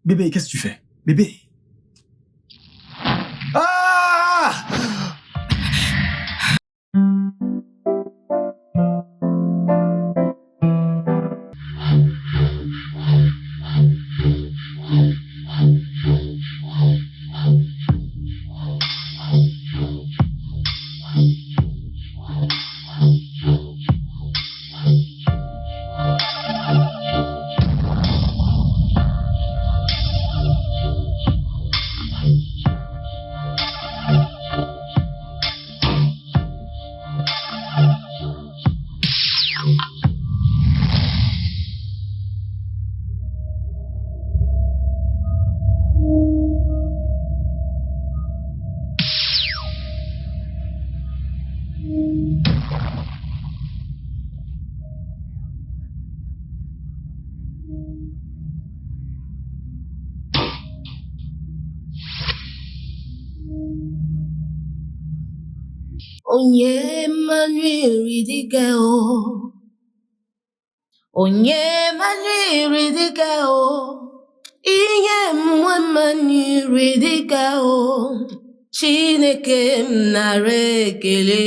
Bébé, qu'est-ce que tu fais? Bébé. Ah! Onye manwiri dike o. Onye manwiri dike o. Inye mwe manwiri dike o. Chineke m nara ekele.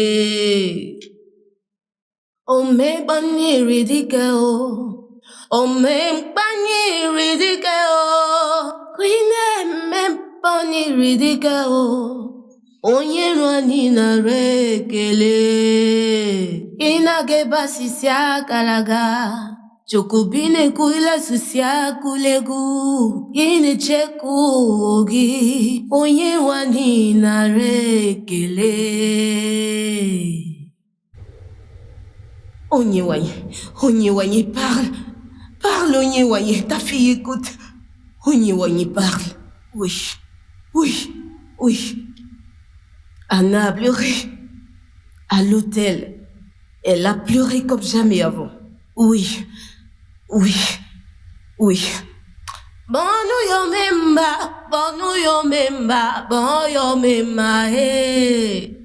Ome manwiri dike o. Ome manwiri dike o. Inye me manwiri dike o. Onye nwanyị nara ekele. Ị na-agebasisi akaraga. Chukubine kuile susia kulegu. Ị na-echeku gị. Onye nwanyị nara ekele. Onye nwanyị, parle. Parle, onye nwanyị, ta fille écoute. Onye nwanyị, parle. Oui. Anna a pleuré. À l'hôtel. Elle a pleuré comme jamais avant. Oui. Bonu yo memba, hey.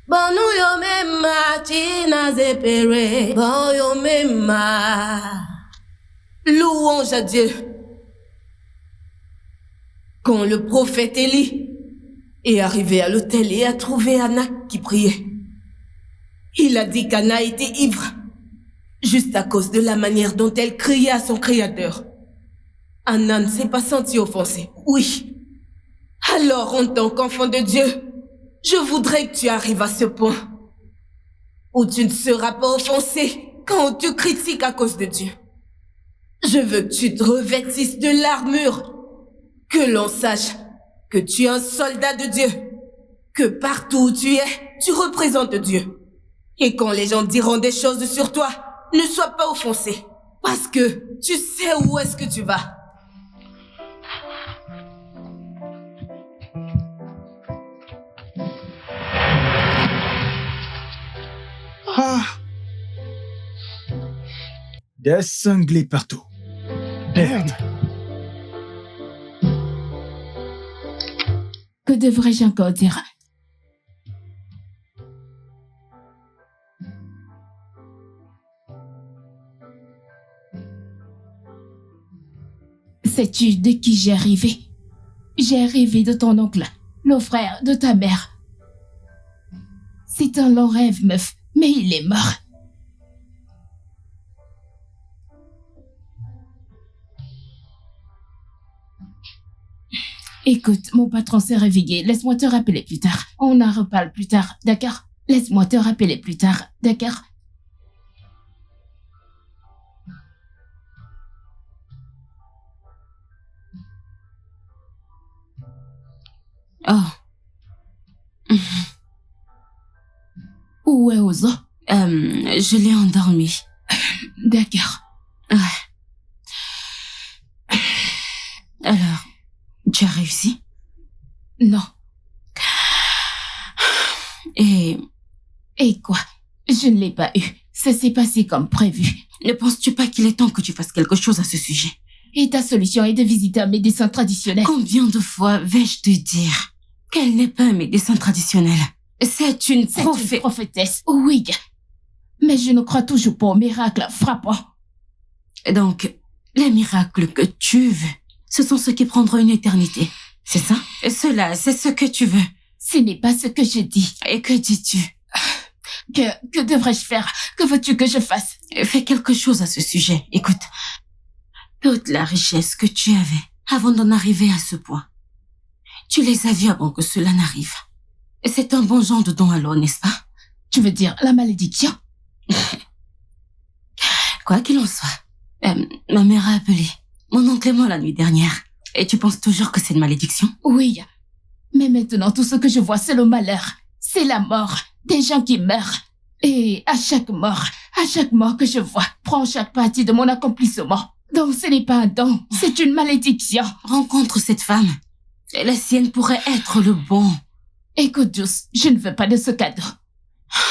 Bonu yo memba, china zepere. Bonu yo memba. Louange à Dieu. Quand le prophète Élie est arrivé à l'hôtel et a trouvé Anna qui priait, il a dit qu'Anna était ivre, juste à cause de la manière dont elle criait à son créateur. Anna ne s'est pas sentie offensée. Oui. Alors, en tant qu'enfant de Dieu, je voudrais que tu arrives à ce point où tu ne seras pas offensé quand tu critiques à cause de Dieu. Je veux que tu te revêtisses de l'armure, que l'on sache que tu es un soldat de Dieu, que partout où tu es, tu représentes Dieu. Et quand les gens diront des choses sur toi, ne sois pas offensé, parce que tu sais où est-ce que tu vas. Ah! Des cinglés partout. Merde! Que devrais-je encore dire? Sais-tu de qui j'ai rêvé? J'ai rêvé de ton oncle, le frère de ta mère. C'est un long rêve, meuf, mais il est mort. Écoute, mon patron s'est réveillé. Laisse-moi te rappeler plus tard. On en reparle plus tard, d'accord? Laisse-moi te rappeler plus tard, d'accord? Oh. Où est Ozo? Je l'ai endormi. D'accord. Ouais. Alors, tu as réussi? Non. Et quoi? Je ne l'ai pas eu. Ça s'est passé comme prévu. Ne penses-tu pas qu'il est temps que tu fasses quelque chose à ce sujet? Et ta solution est de visiter un médecin traditionnel. Combien de fois vais-je te dire qu'elle n'est pas un médecin traditionnel? C'est une prophétesse, oui. Mais je ne crois toujours pas au miracle frappant. Donc, Les miracles que tu veux, ce sont ceux qui prendront une éternité. C'est ça? Cela, c'est ce que tu veux. Ce n'est pas ce que je dis. Et que dis-tu? Que devrais-je faire? Que veux-tu que je fasse? Fais quelque chose à ce sujet. Écoute, toute la richesse que tu avais avant d'en arriver à ce point, tu les as vus avant que cela n'arrive. C'est un bon genre de don à l'eau, n'est-ce pas? Tu veux dire la malédiction? Quoi qu'il en soit, ma mère a appelé mon oncle et moi la nuit dernière. Et tu penses toujours que c'est une malédiction? Oui. Mais maintenant, tout ce que je vois, c'est le malheur. C'est la mort. Des gens qui meurent. Et à chaque mort que je vois, prend chaque partie de mon accomplissement. Donc ce n'est pas un don, c'est une malédiction. Rencontre cette femme. Et la sienne pourrait être le bon. Écoute, Juice, je ne veux pas de ce cadeau.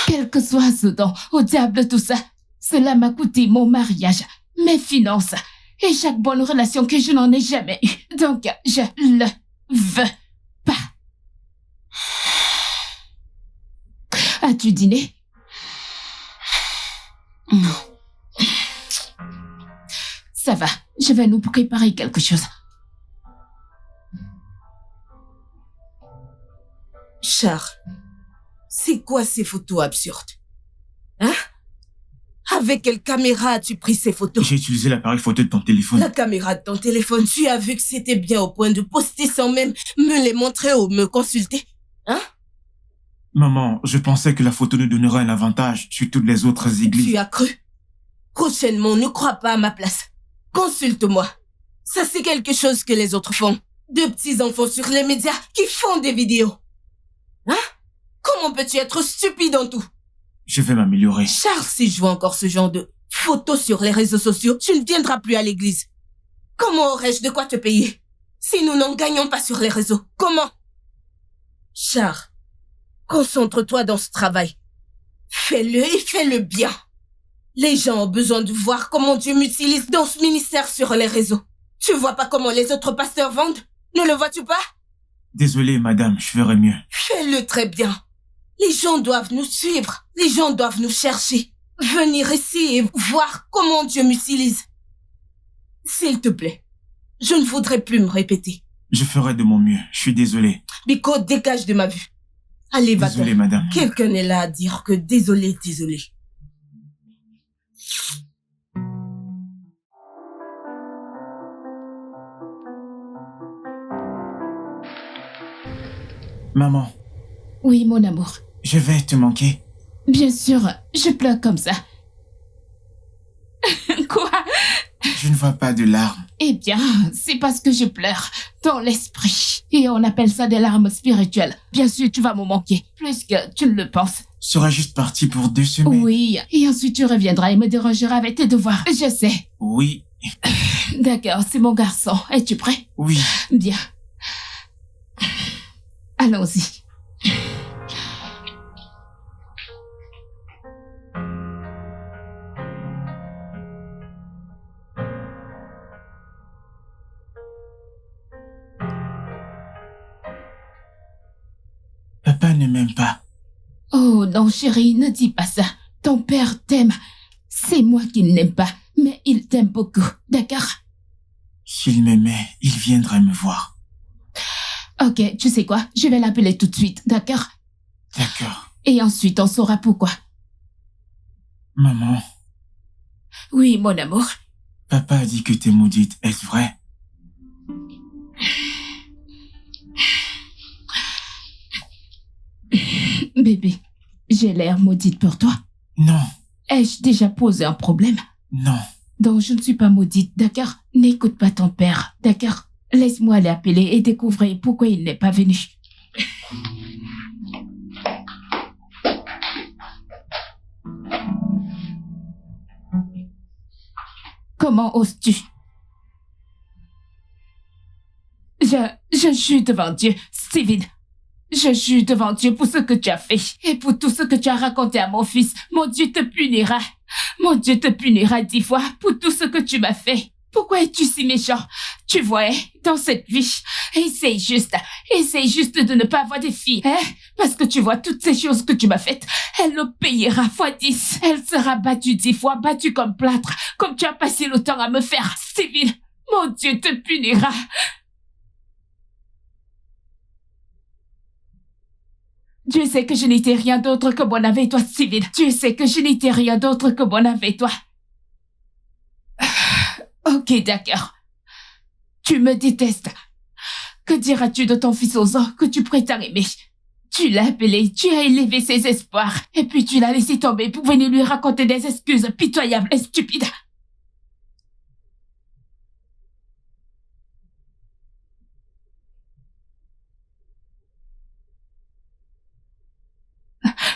Quel que soit ce don, au diable tout ça, cela m'a coûté mon mariage, mes finances et chaque bonne relation que je n'en ai jamais eue. Donc, je le veux pas. As-tu dîné? Non. Ça va, je vais nous préparer quelque chose. Char, c'est quoi ces photos absurdes? Hein? Avec quelle caméra as-tu pris ces photos? J'ai utilisé l'appareil photo de ton téléphone. La caméra de ton téléphone, tu as vu que c'était bien au point de poster sans même me les montrer ou me consulter? Hein? Maman, je pensais que la photo nous donnerait un avantage sur toutes les autres églises. Tu as cru? Prochainement, ne crois pas à ma place. Consulte-moi. Ça, c'est quelque chose que les autres font. Deux petits enfants sur les médias qui font des vidéos. Hein? Comment peux-tu être stupide en tout? Je vais m'améliorer. Charles, si je vois encore ce genre de photos sur les réseaux sociaux, tu ne viendras plus à l'église. Comment aurais-je de quoi te payer si nous n'en gagnons pas sur les réseaux? Comment? Charles, concentre-toi dans ce travail. Fais-le et fais-le bien. Les gens ont besoin de voir comment Dieu m'utilise dans ce ministère sur les réseaux. Tu vois pas comment les autres pasteurs vendent? Ne le vois-tu pas? Désolé, madame, je ferai mieux. Fais-le très bien. Les gens doivent nous suivre. Les gens doivent nous chercher. Venir ici et voir comment Dieu m'utilise. S'il te plaît, je ne voudrais plus me répéter. Je ferai de mon mieux. Je suis désolé. Biko, dégage de ma vue. Allez, va-t'en. Désolé, madame. Quelqu'un est là à dire que désolé. Maman, Oui, mon amour. je vais te manquer. Bien sûr, je pleure comme ça. Quoi? Je ne vois pas de larmes. Eh bien, c'est parce que je pleure dans l'esprit. Et on appelle ça des larmes spirituelles. Bien sûr, tu vas me manquer, plus que tu ne le penses. Je serai juste parti pour 2 semaines. Oui, et ensuite tu reviendras et me dérangeras avec tes devoirs. Je sais. Oui, D'accord, c'est mon garçon. Es-tu prêt? oui. Bien. Allons-y. Papa ne m'aime pas. Oh non, chérie, ne dis pas ça. Ton père t'aime. C'est moi qui ne l'aime pas, mais il t'aime beaucoup, d'accord? S'il m'aimait, il viendrait me voir. Ok, tu sais quoi? Je vais l'appeler tout de suite, d'accord? D'accord. Et ensuite, on saura pourquoi. Maman, Oui, mon amour. papa a dit que t'es maudite. Est-ce vrai? Bébé, j'ai l'air maudite pour toi. Non, Ai-je déjà posé un problème? non. Donc, je ne suis pas maudite, d'accord? N'écoute pas ton père, d'accord? Laisse-moi l'appeler et découvrir pourquoi il n'est pas venu. Comment oses-tu? Je jure devant Dieu, Steven. Je jure devant Dieu pour ce que tu as fait et pour tout ce que tu as raconté à mon fils. Mon Dieu te punira. Mon Dieu te punira 10 fois pour tout ce que tu m'as fait. Pourquoi es-tu si méchant? Tu vois, dans cette vie, essaye juste de ne pas avoir des filles, hein? Parce que tu vois, toutes ces choses que tu m'as faites, elle le payera fois 10. Elle sera battue 10 fois, battue comme plâtre, comme tu as passé le temps à me faire, Steven. Mon Dieu te punira. Dieu sait que je n'étais rien d'autre que bon avec toi, Steven. Dieu sait que je n'étais rien d'autre que bon avec toi. Ok, d'accord. Tu me détestes. Que diras-tu de ton fils Ozo que tu prétends aimer? Tu l'as appelé, tu as élevé ses espoirs, et puis tu l'as laissé tomber pour venir lui raconter des excuses pitoyables et stupides.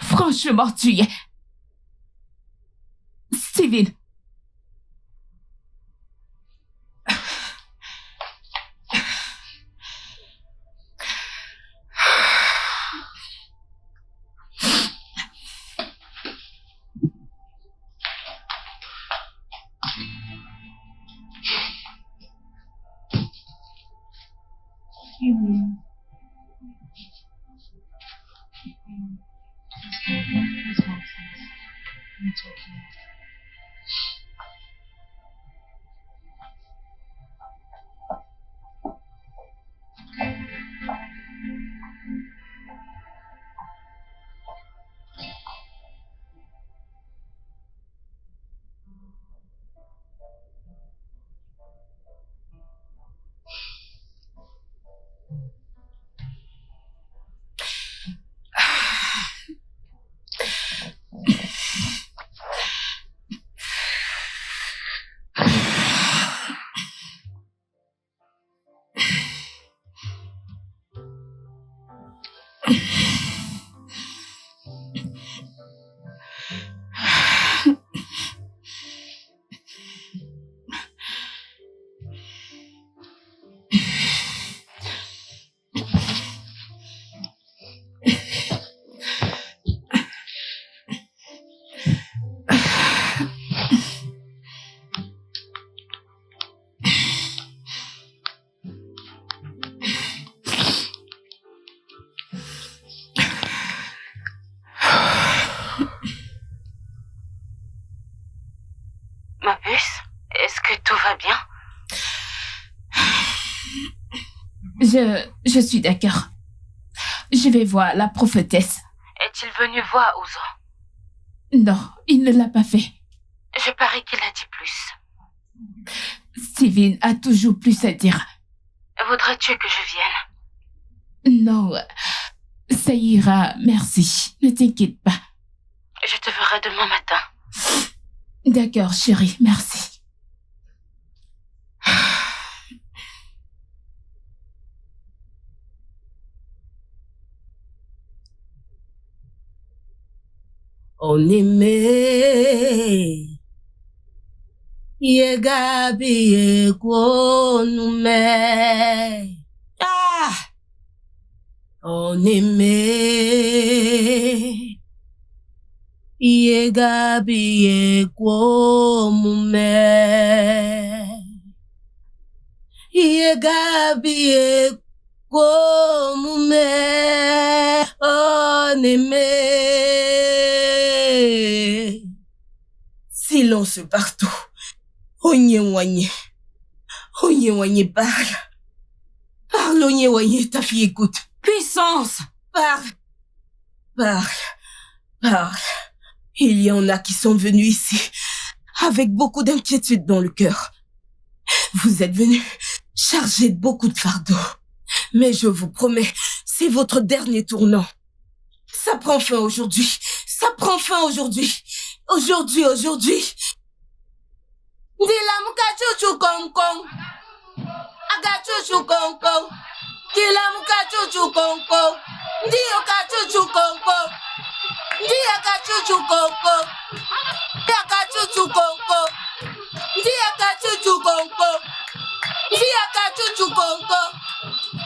Franchement, tu y es. Steven. Ma puce, est-ce que tout va bien? Je suis d'accord. Je vais voir la prophétesse. Est-il venu voir Ozo? Non, il ne l'a pas fait. Je parie qu'il a dit plus. Steven a toujours plus à dire. Voudrais-tu que je vienne? Non, ça ira, merci. Ne t'inquiète pas. Je te verrai demain matin. D'accord, chérie, merci. On aimait Yegabi Ekonume. Ah! On aimait Yegabi Ekonume. Yegabi Ekonume. On aimait. Silence partout. Onyewanye. Onyewanye parle. Parle, Onyewanye, ta fille écoute. Puissance! Parle. Parle. Parle. Il y en a qui sont venus ici avec beaucoup d'inquiétude dans le cœur. Vous êtes venus chargés de beaucoup de fardeaux. Mais je vous promets, c'est votre dernier tournant. Ça prend fin aujourd'hui. Ça prend fin aujourd'hui. Aujourd'hui. Dila muka chuchu kong kong. Aga chuchu kong kong. Dila muka chuchu kong kong. Ndio ka chuchu kong kong. Ndia ka chuchu kong kong. Ndia ka chuchu kong kong. Ndia ka chuchu kong kong. Ndia ka chuchu kong kong.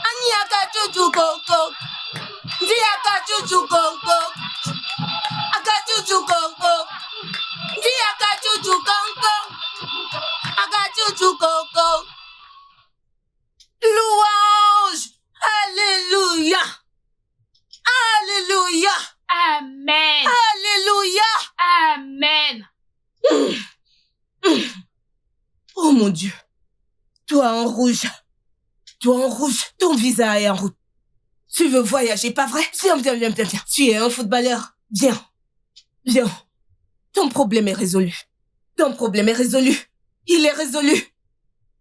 Ania ka chuchu kong kong. Ndia ka chuchu kong kong. Aga chuchu kong kong. Ndia ka chuchu kong kong. Aga chuchu kong kong. Louange! Alléluia! Alléluia! mon Dieu. Toi en rouge. Toi en rouge. Ton visa est en route. Tu veux voyager, pas vrai? Viens. Tu es un footballeur. Viens. Ton problème est résolu. Il est résolu.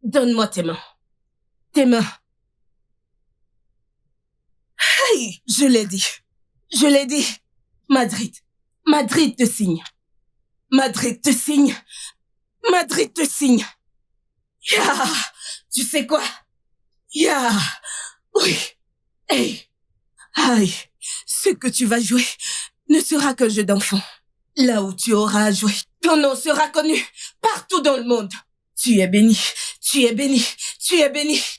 Donne-moi tes mains. Hey, je l'ai dit. Madrid te signe. Ya, tu sais quoi? Ya, oui. Hey, aïe, ce que tu vas jouer ne sera qu'un jeu d'enfant. Là où tu auras à jouer, ton nom sera connu partout dans le monde. Tu es béni.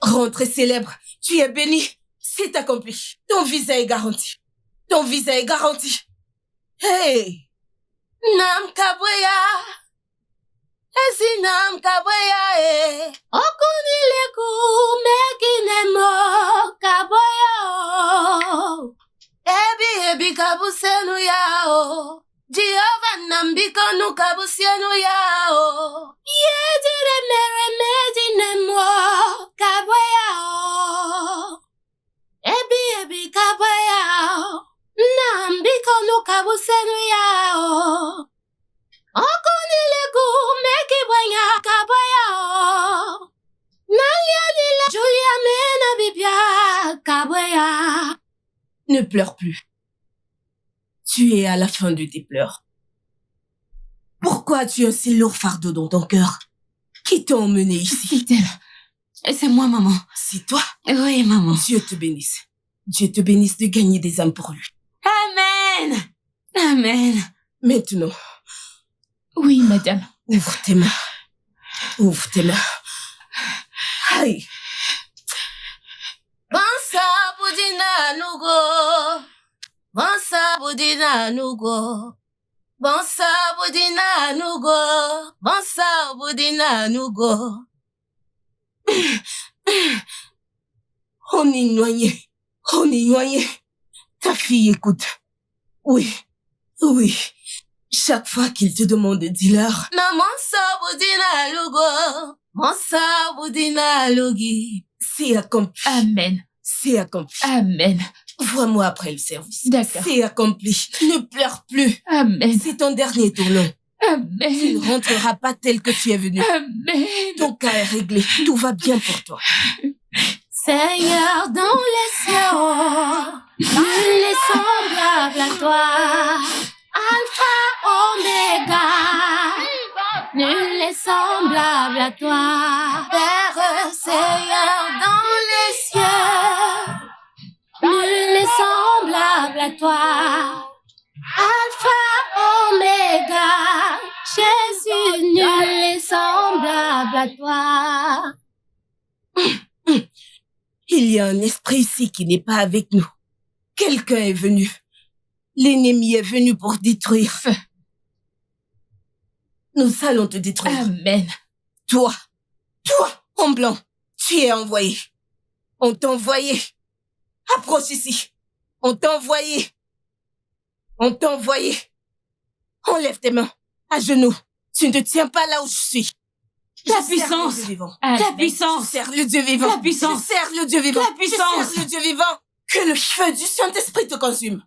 Rentrée célèbre, tu es béni. C'est accompli. Ton visa est garanti. Hey! Nam kabweya. Esi nam kabweya e. Okunileku mekinemo kabweya o. Ebi kabusenu ya o. Jehovah nambikonu kabusenu ya o. Yedire mere medinemo kabweya o. Ebi kabweya o. Nambikonu kabusenu ya o. Okunilegu mekibwenya kabweya o. Nalianila Julia mena bibia kabweya. Ne pleure plus. Tu es à la fin de tes pleurs. Pourquoi tu as un si lourd fardeau dans ton cœur? Qui t'a emmené ici? C'est moi, maman. C'est toi? Oui, maman. Dieu te bénisse de gagner des âmes pour lui. Amen. Maintenant, Oui, madame. ouvre tes mains. Aïe. Bansa budina nugo. Bansa budina nugo. On est noyé. Ta fille écoute. Oui. Chaque fois qu'il te demande, dis-leur. Na mansa budina logi. C'est accompli. Amen. C'est accompli. Amen. Vois-moi après le service. D'accord. C'est accompli. Ne pleure plus. Amen. C'est ton dernier tournant. Tu Amen. ne rentreras pas tel que tu es venu. Amen. Ton cas est réglé. Tout va bien pour toi. Seigneur dans les cieux, nul n'est semblable à toi. Alpha, Oméga, nul n'est semblable à toi. Père, Seigneur dans les cieux, nul n'est semblable à toi. Alpha, Oméga, Jésus, nul n'est semblable à toi. Il y a un esprit ici qui n'est pas avec nous. Quelqu'un est venu. L'ennemi est venu pour détruire. Nous allons te détruire. Amen. Toi, en blanc, tu es envoyé. On t'a envoyé. Approche ici. On t'a envoyé. Enlève tes mains. À genoux. Tu ne te tiens pas là où je suis. La Je puissance. sers le Dieu vivant. Amen. La puissance. Je sers le Dieu vivant. La puissance. Je sers le Dieu vivant. La puissance. Je sers le Dieu vivant. Que le feu du Saint-Esprit te consume.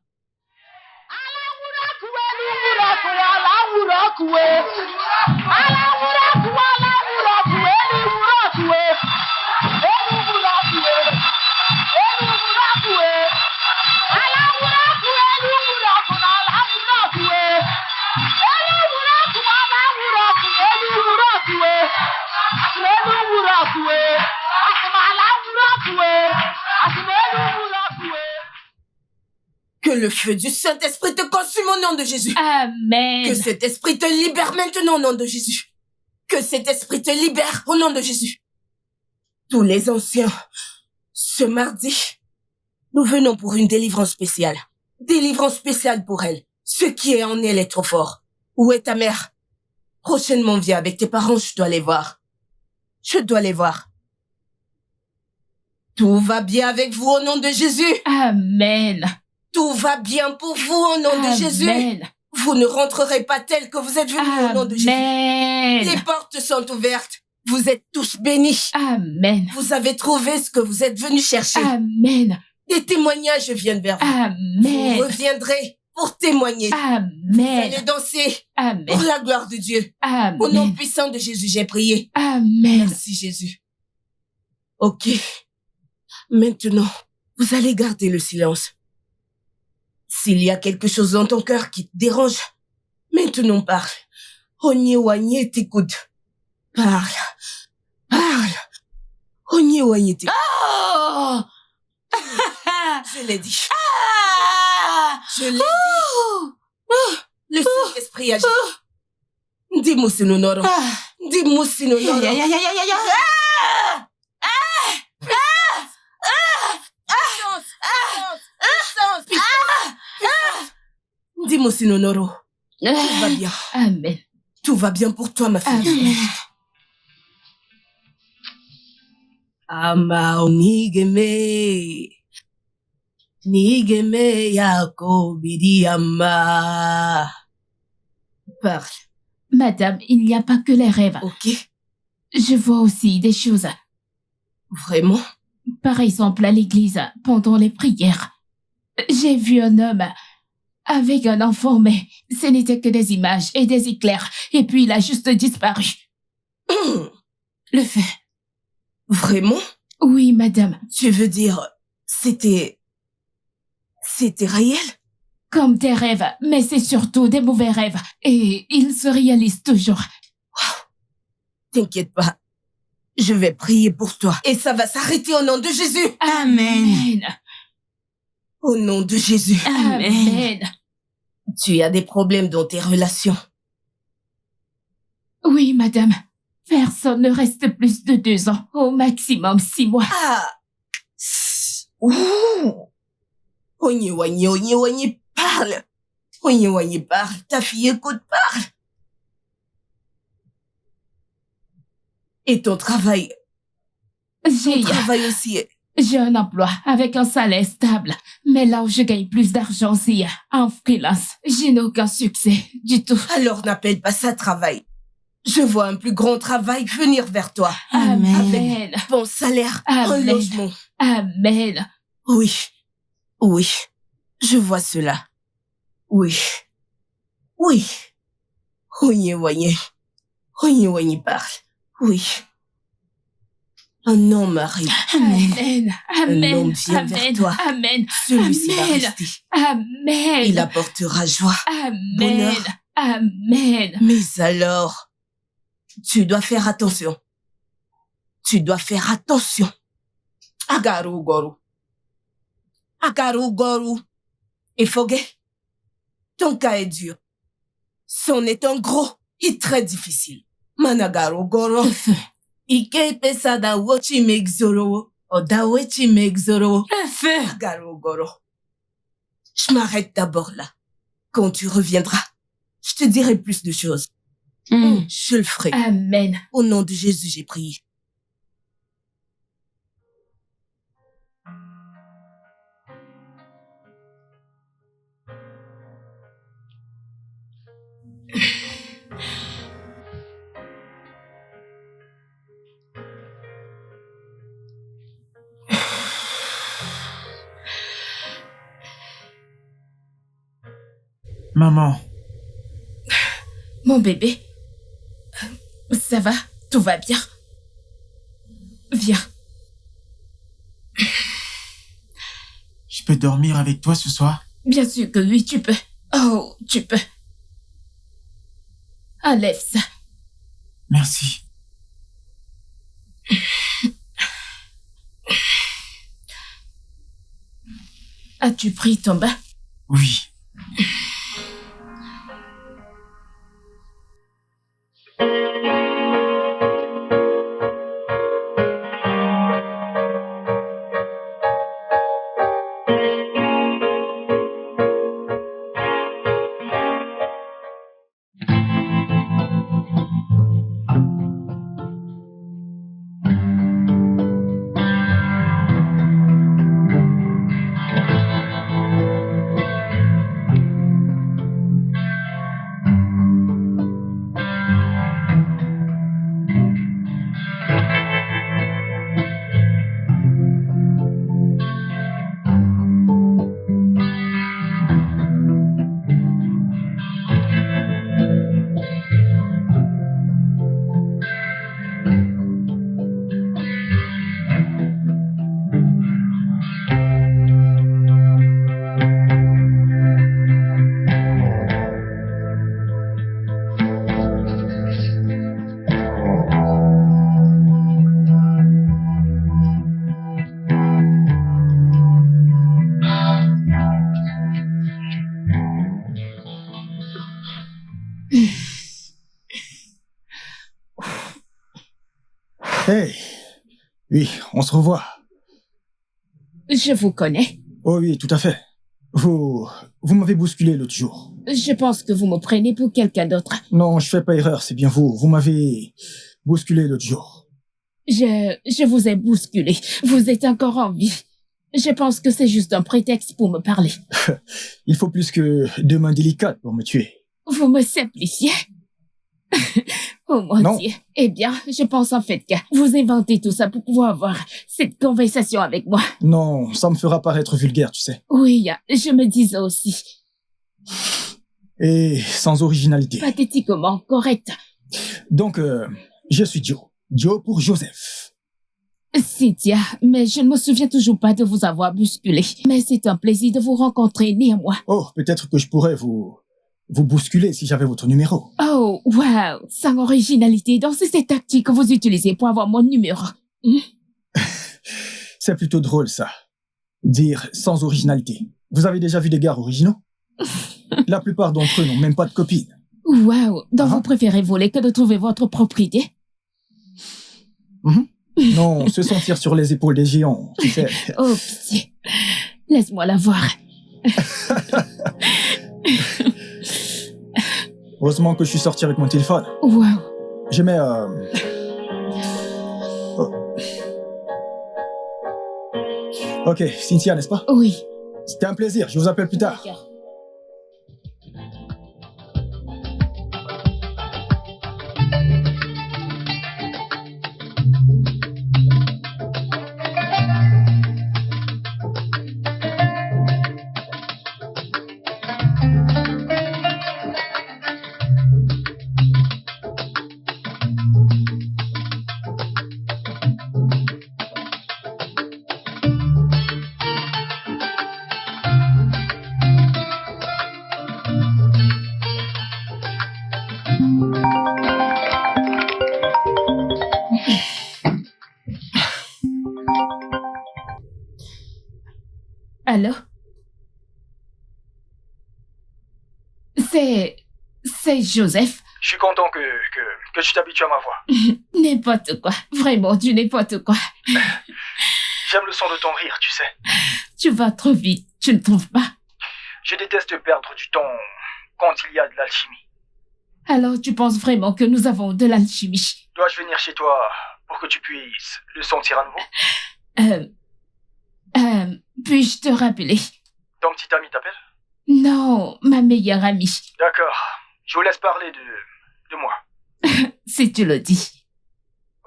Que le feu du Saint-Esprit te consume au nom de Jésus. Amen. Que cet esprit te libère maintenant au nom de Jésus. Que cet esprit te libère au nom de Jésus. Tous les anciens, ce mardi, nous venons pour une délivrance spéciale. Délivrance spéciale pour elle. Ce qui est en elle est trop fort. Où est ta mère? Prochainement, viens avec tes parents, je dois les voir. Tout va bien avec vous au nom de Jésus. Amen. Tout va bien pour vous au nom de Jésus. Amen. Vous ne rentrerez pas tel que vous êtes venus au nom de Jésus. Amen. Les portes sont ouvertes. Vous êtes tous bénis. Amen. Vous avez trouvé ce que vous êtes venus chercher. Amen. Des témoignages viennent vers vous. Amen. Vous reviendrez pour témoigner. Vous Amen. allez danser Amen. pour la gloire de Dieu. Au nom Amen. puissant de Jésus, j'ai prié. Amen. Merci Jésus. Ok. Maintenant, vous allez garder le silence. S'il y a quelque chose dans ton cœur qui te dérange, maintenant parle. Onye t'écoute. Parle. Parle. Onye t'écoute. Oh! Je l'ai dit. Ah! Je l'ai dit. Le Saint-Esprit agit. Dis-moi si nous n'aurons. Dis-moi si nous n'aurons. Ya, ya, ya, ya, ya, ya. Dis-moi si nous n'aurons. Tout va bien. Amen. Tout va bien pour toi, ma fille. Amen. Ama onigeme. Nigeme yako bidiyama. Parle, Madame, il n'y a pas que les rêves. ok? Je vois aussi des choses. Vraiment? Par exemple, à l'église, pendant les prières. J'ai vu un homme avec un enfant, mais ce n'était que des images et des éclairs. Et puis il a juste disparu. Le fait. Vraiment? Oui, madame. Tu veux dire, c'était réel? Comme des rêves, mais c'est surtout des mauvais rêves. Et ils se réalisent toujours. T'inquiète pas. Je vais prier pour toi. Et ça va s'arrêter au nom de Jésus. Amen. Au nom de Jésus. Amen. Tu as des problèmes dans tes relations. Oui, madame. Personne ne reste plus de 2 ans. Au maximum 6 mois. Ah! Ouh! Onye, parle! Onye, parle! Ta fille écoute, parle! Et ton travail? Ton travail aussi. J'ai un emploi avec un salaire stable. Mais là où je gagne plus d'argent, c'est en freelance. Je n'ai aucun succès du tout. Alors n'appelle pas ça travail. Je vois un plus grand travail venir vers toi. Amen. Bon salaire, un Amen. logement. Amen. Oui. Oui. Je vois cela. Oui. Oui. Onye, parle. Oui. Un homme arrive. Amen. Un homme Amen. vient vers Amen. toi. Amen. Celui-ci va Amen. rester. Amen. Il apportera joie. Amen. bonheur. Amen. Mais alors, tu dois faire attention. Tu dois faire attention. Agaru goru. Et Foguet, ton cas est dur. C'en est un gros et très difficile. Managaru goro. Le feu. Ike pesada wochi megzoro. Odawechi megzoro. Le feu. Agaru goro. Je m'arrête d'abord là. Quand tu reviendras, je te dirai plus de choses. Je le ferai. Amen. Au nom de Jésus, j'ai prié. Maman, Mon bébé, ça va? Tout va bien? Viens. je peux dormir avec toi ce soir? Bien sûr que oui, tu peux. Oh, tu peux. Enlève ça. Merci. As-tu pris ton bain? Oui. Hey, oui, on se revoit. Je vous connais. Oh oui, tout à fait. Vous m'avez bousculé l'autre jour. Je pense que vous me prenez pour quelqu'un d'autre. Non, je fais pas erreur, c'est bien vous. Vous m'avez bousculé l'autre jour. Je vous ai bousculé. Vous êtes encore en vie. Je pense que c'est juste un prétexte pour me parler. Il faut plus que 2 mains délicates pour me tuer. Vous me simplifiez. Oh mon Non. Dieu. Eh bien, je pense en fait que vous inventez tout ça pour pouvoir avoir cette conversation avec moi. Non, ça me fera paraître vulgaire, tu sais. Oui, je me disais aussi. Et sans originalité. Pathétiquement correct. Donc, je suis Joe. Joe pour Joseph. Cynthia, mais je ne me souviens toujours pas de vous avoir bousculé. Mais c'est un plaisir de vous rencontrer néanmoins. Oh, peut-être que je pourrais vous bousculer si j'avais votre numéro. Oh, wow, sans originalité. Donc c'est cette tactique que vous utilisez pour avoir mon numéro. C'est plutôt drôle, ça. Dire sans originalité. Vous avez déjà vu des gars originaux? La plupart d'entre eux n'ont même pas de copine. Wow, donc Ah. vous préférez voler que de trouver votre propre idée? Non, se sentir sur les épaules des géants, tu sais. Oh, pitié. Laisse-moi la voir. Heureusement que je suis sorti avec mon téléphone. Wow. Je mets... Ok, Cynthia, n'est-ce pas? Oui. C'était un plaisir, je vous appelle plus tard. D'accord. Allô? C'est Joseph. Je suis content que tu t'habitues à ma voix. N'importe quoi. Vraiment du n'importe quoi. J'aime le son de ton rire, tu sais. Tu vas trop vite, tu ne trouves pas? Je déteste perdre du temps quand il y a de l'alchimie. Alors tu penses vraiment que nous avons de l'alchimie? Dois-je venir chez toi pour que tu puisses le sentir à nouveau? Puis-je te rappeler? Ton petit ami t'appelle? Non, ma meilleure amie. D'accord. Je vous laisse parler de moi. Si tu le dis.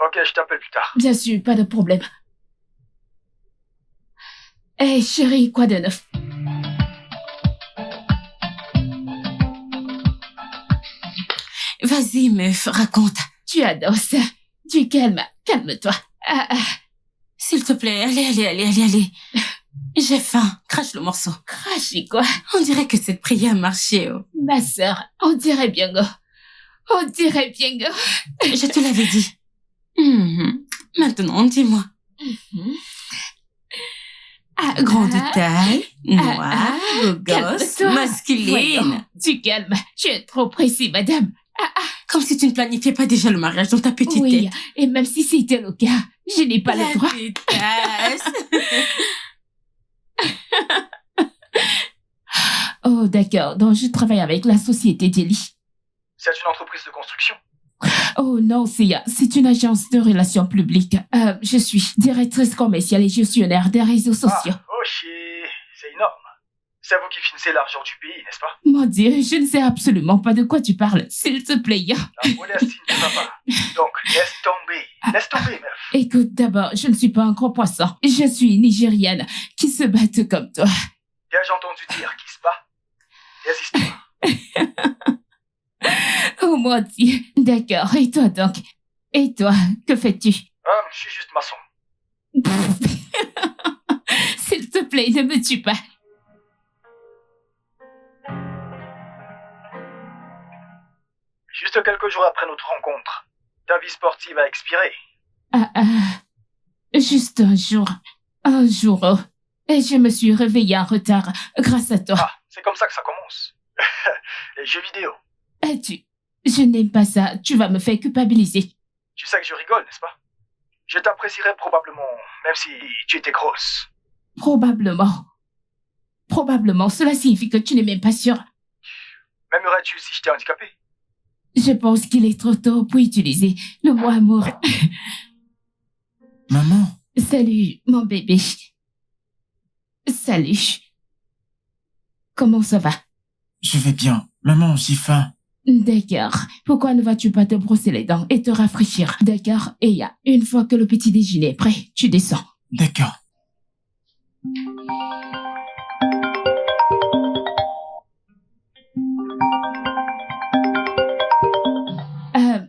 Ok, je t'appelle plus tard. Bien sûr, pas de problème. Hé, chérie, quoi de neuf? Vas-y, meuf, raconte. Tu adores ça. Tu calme-toi. S'il te plaît, allez. J'ai faim, crache le morceau. Cracher quoi? On dirait que cette prière a marché, oh. Ma sœur, on dirait bien go. Je te l'avais dit. Maintenant, dis-moi. Grande taille, noire, beau gosse, calme-toi. masculine. Voyons, tu calmes. Tu es trop précis, madame. Comme si tu ne planifiais pas déjà le mariage dans ta petite Oui, tête. et même si c'était le cas, je n'ai pas La le droit. pétasse. Oh, d'accord. Donc, je travaille avec la société Delhi. C'est une entreprise de construction. Oh non, c'est une agence de relations publiques. Je suis directrice commerciale et gestionnaire des réseaux sociaux. Oh chier, c'est énorme. C'est vous qui finissez l'argent du pays, n'est-ce pas? Mon Dieu, je ne sais absolument pas de quoi tu parles. S'il te plaît. La modestie ne va pas. Donc, laisse tomber, meuf. Écoute, d'abord, je ne suis pas un gros poisson. Je suis nigériane qui se bat comme toi. J'ai entendu dire qu'il se bat. Des histoires. Oh mon Dieu. D'accord. Et toi donc? Et toi, que fais-tu? Je suis juste maçon. S'il te plaît, ne me tue pas. Juste quelques jours après notre rencontre, ta vie sportive a expiré. Juste un jour. Un jour. Oh. Et je me suis réveillée en retard grâce à toi. C'est comme ça que ça commence. Les jeux vidéo. Je n'aime pas ça. Tu vas me faire culpabiliser. Tu sais que je rigole, n'est-ce pas? Je t'apprécierais probablement, même si tu étais grosse. Probablement. Probablement. Cela signifie que tu n'es même pas sûr. M'aimerais-tu si j'étais handicapé? Je pense qu'il est trop tôt pour utiliser le mot amour. Maman, Salut, mon bébé. Salut. Comment ça va? je vais bien. Maman, j'ai faim. D'accord. Pourquoi ne vas-tu pas te brosser les dents et te rafraîchir? D'accord. Et une fois que le petit déjeuner est prêt, tu descends. D'accord.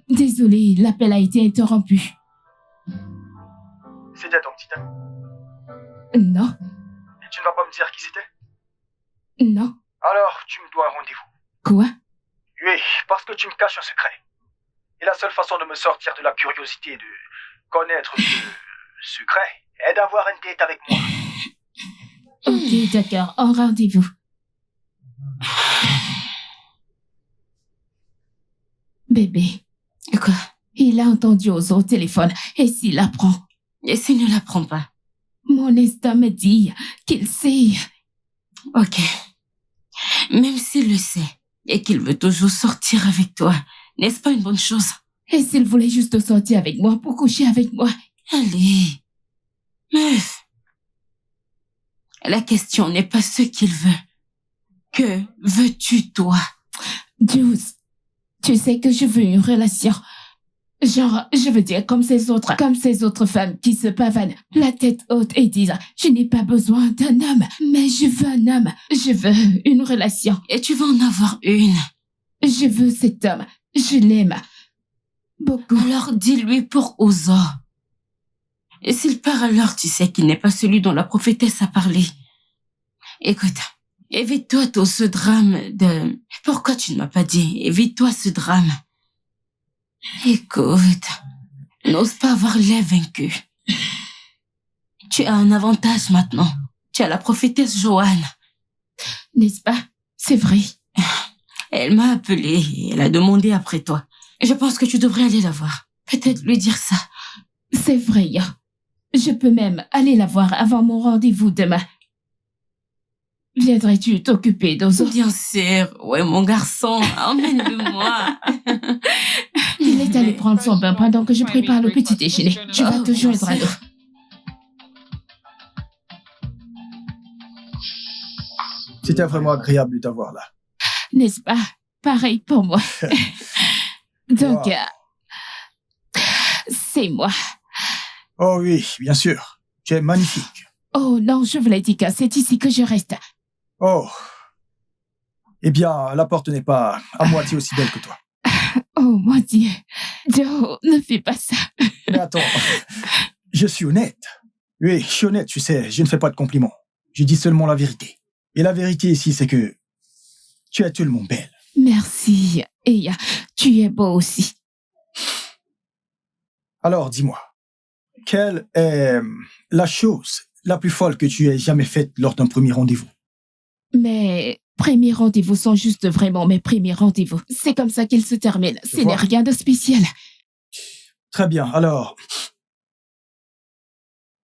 Désolée, l'appel a été interrompu. C'était ton petit ami. Non, Et tu ne vas pas me dire qui c'était? non. Alors, tu me dois un rendez-vous. Quoi? Oui, parce que tu me caches un secret. Et la seule façon de me sortir de la curiosité de connaître ce secret est d'avoir une date avec moi. Ok, d'accord. En rendez-vous. Bébé, Quoi? il a entendu Ozo au téléphone. Et s'il apprend? Et s'il ne l'apprend pas? Mon instinct me dit qu'il sait. Ok. Même s'il le sait et qu'il veut toujours sortir avec toi, n'est-ce pas une bonne chose? Et s'il voulait juste sortir avec moi pour coucher avec moi? Allez, meuf. La question n'est pas ce qu'il veut. Que veux-tu, toi? Jules, tu sais que je veux une relation. Genre, je veux dire comme ces autres femmes qui se pavanent la tête haute et disent « Je n'ai pas besoin d'un homme, mais je veux un homme. Je veux une relation. Et tu vas en avoir une. Je veux cet homme. Je l'aime. Beaucoup. » Alors dis-lui pour Ozo. Et s'il part alors, tu sais qu'il n'est pas celui dont la prophétesse a parlé. Écoute, évite-toi tout ce drame de... Pourquoi tu ne m'as pas dit? Évite-toi ce drame. Écoute, n'ose pas avoir l'air vaincu. Tu as un avantage maintenant. Tu as la prophétesse Joanne. N'est-ce pas? C'est vrai. Elle m'a appelé et elle a demandé après toi. Je pense que tu devrais aller la voir. Peut-être lui dire ça. C'est vrai. Je peux même aller la voir avant mon rendez-vous demain. Viendrais-tu t'occuper d'Ozo? Bien sûr. Ouais, mon garçon, emmène-le-moi. Il est allé prendre son bain pendant que je prépare le petit déjeuner. Tu vas te joindre à nous. C'était vraiment agréable de t'avoir là. N'est-ce pas? Pareil pour moi. Donc, Wow. c'est moi. Oh oui, bien sûr. Tu es magnifique. Oh non, je vous l'ai dit que c'est ici que je reste. Oh. Eh bien, la porte n'est pas à moitié aussi belle que toi. Oh mon Dieu. Joe, ne fais pas ça. Mais attends, je suis honnête. Oui, je suis honnête, tu sais, je ne fais pas de compliments. Je dis seulement la vérité. Et la vérité ici, c'est que tu es tellement belle. Merci. Et tu es beau aussi. Alors, dis-moi, quelle est la chose la plus folle que tu aies jamais faite lors d'un premier rendez-vous? Mes premiers rendez-vous sont juste vraiment mes premiers rendez-vous. C'est comme ça qu'ils se terminent. Ce n'est vois. rien de spécial. Très bien, alors...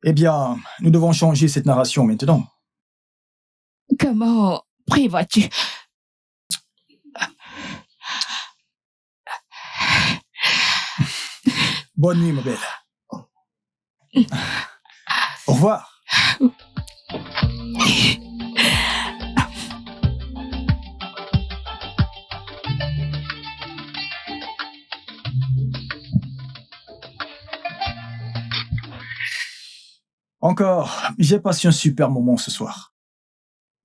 Eh bien, nous devons changer cette narration maintenant. Comment prévois-tu? Bonne nuit, ma belle. Au revoir. Encore, j'ai passé un super moment ce soir.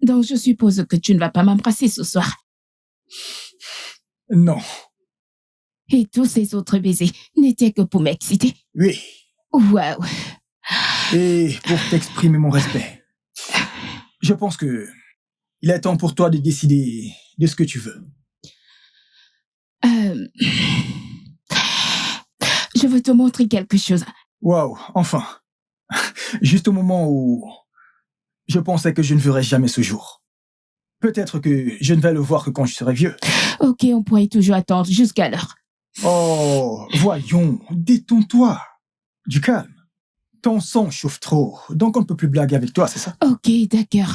Donc je suppose que tu ne vas pas m'embrasser ce soir. Non, Et tous ces autres baisers n'étaient que pour m'exciter. oui, Waouh. et pour t'exprimer mon respect. Je pense que il est temps pour toi de décider de ce que tu veux. Je veux te montrer quelque chose. Waouh, enfin. Juste au moment où je pensais que je ne verrais jamais ce jour. Peut-être que je ne vais le voir que quand je serai vieux. Ok, on pourrait toujours attendre jusqu'à l'heure. Oh, voyons, détends-toi. Du calme. Ton sang chauffe trop, donc on ne peut plus blaguer avec toi, c'est ça? Ok, d'accord.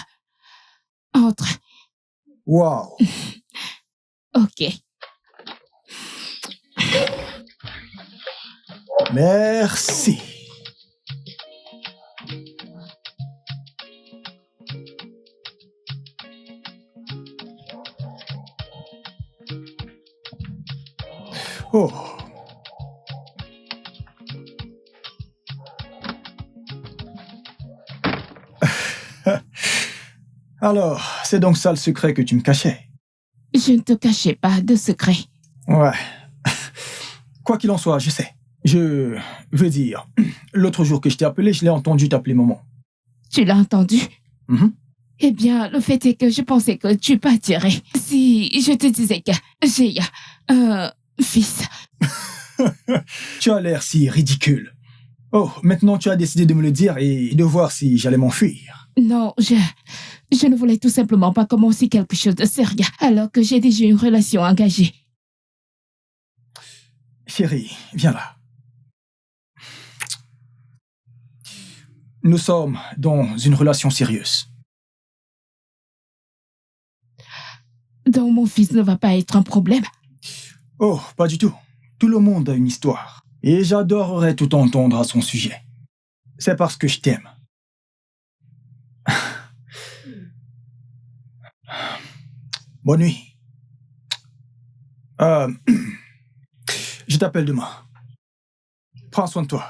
Entre. Waouh. Ok. Merci. Oh. Alors, c'est donc ça le secret que tu me cachais? Je ne te cachais pas de secret. Ouais. Quoi qu'il en soit, je sais. Je veux dire, l'autre jour que je t'ai appelé, je l'ai entendu t'appeler maman. Tu l'as entendu? Mhm. Eh bien, le fait est que je pensais que tu partirais. Si je te disais que j'ai un fils. Tu as l'air si ridicule. Oh, maintenant tu as décidé de me le dire et de voir si j'allais m'enfuir. Non, je ne voulais tout simplement pas commencer quelque chose de sérieux alors que j'ai déjà une relation engagée. Chérie, viens là. Nous sommes dans une relation sérieuse. Donc mon fils ne va pas être un problème. Oh, pas du tout. Tout le monde a une histoire. Et j'adorerais tout entendre à son sujet. C'est parce que je t'aime. Bonne nuit. Je t'appelle demain. Prends soin de toi.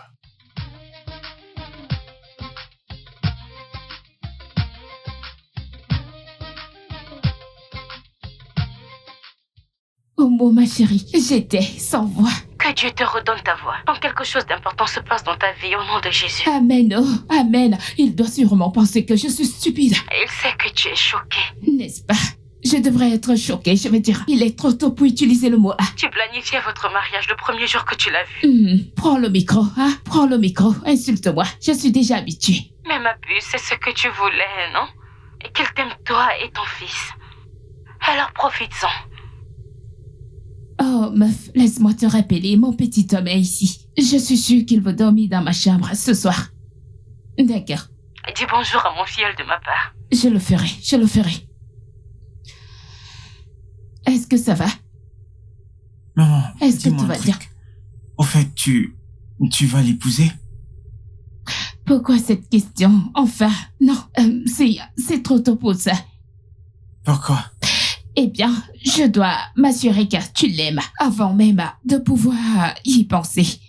Oh mon ma chérie, j'étais sans voix. Que Dieu te redonne ta voix. Quand quelque chose d'important se passe dans ta vie, au nom de Jésus. Amen, oh, amen. Il doit sûrement penser que je suis stupide. Il sait que tu es choquée. N'est-ce pas? Je devrais être choquée, je veux dire. Il est trop tôt pour utiliser le mot « ah ». Tu planifiais votre mariage le premier jour que tu l'as vu. Prends le micro, hein? Prends le micro, insulte-moi. Je suis déjà habituée. Mais ma puce, c'est ce que tu voulais, non? Et qu'il t'aime toi et ton fils. Alors profites-en. Oh, meuf, laisse-moi te rappeler, mon petit homme est ici. Je suis sûre qu'il veut dormir dans ma chambre ce soir. D'accord. Dis bonjour à mon filleul de ma part. Je le ferai, je le ferai. Est-ce que ça va? Maman, Est-ce que dis-moi tout un va bien? truc. Au fait, tu vas l'épouser? Pourquoi cette question? Enfin, non, c'est trop tôt pour ça. Pourquoi? Eh bien, je dois m'assurer que tu l'aimes avant même de pouvoir y penser.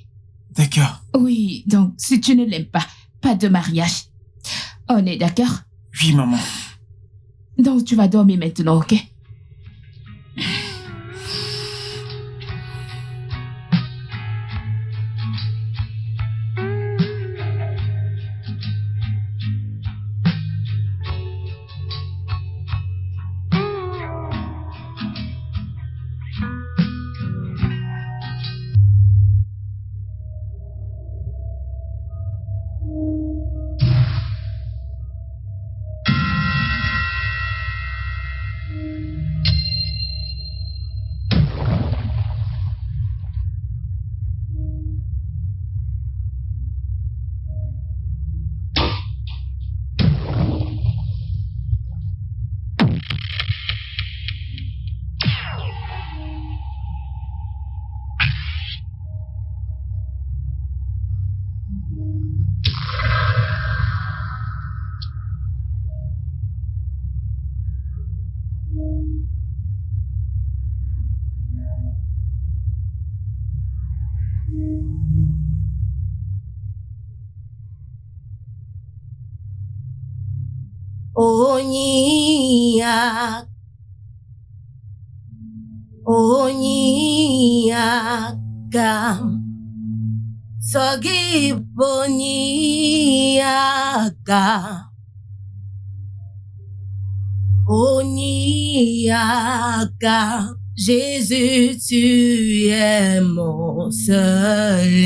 D'accord. Oui, donc si tu ne l'aimes pas, pas de mariage. On est d'accord? Oui, maman. Donc tu vas dormir maintenant, ok? Onyiaka Sogi Boniaka Onyiaka Jésus, tu es mon seul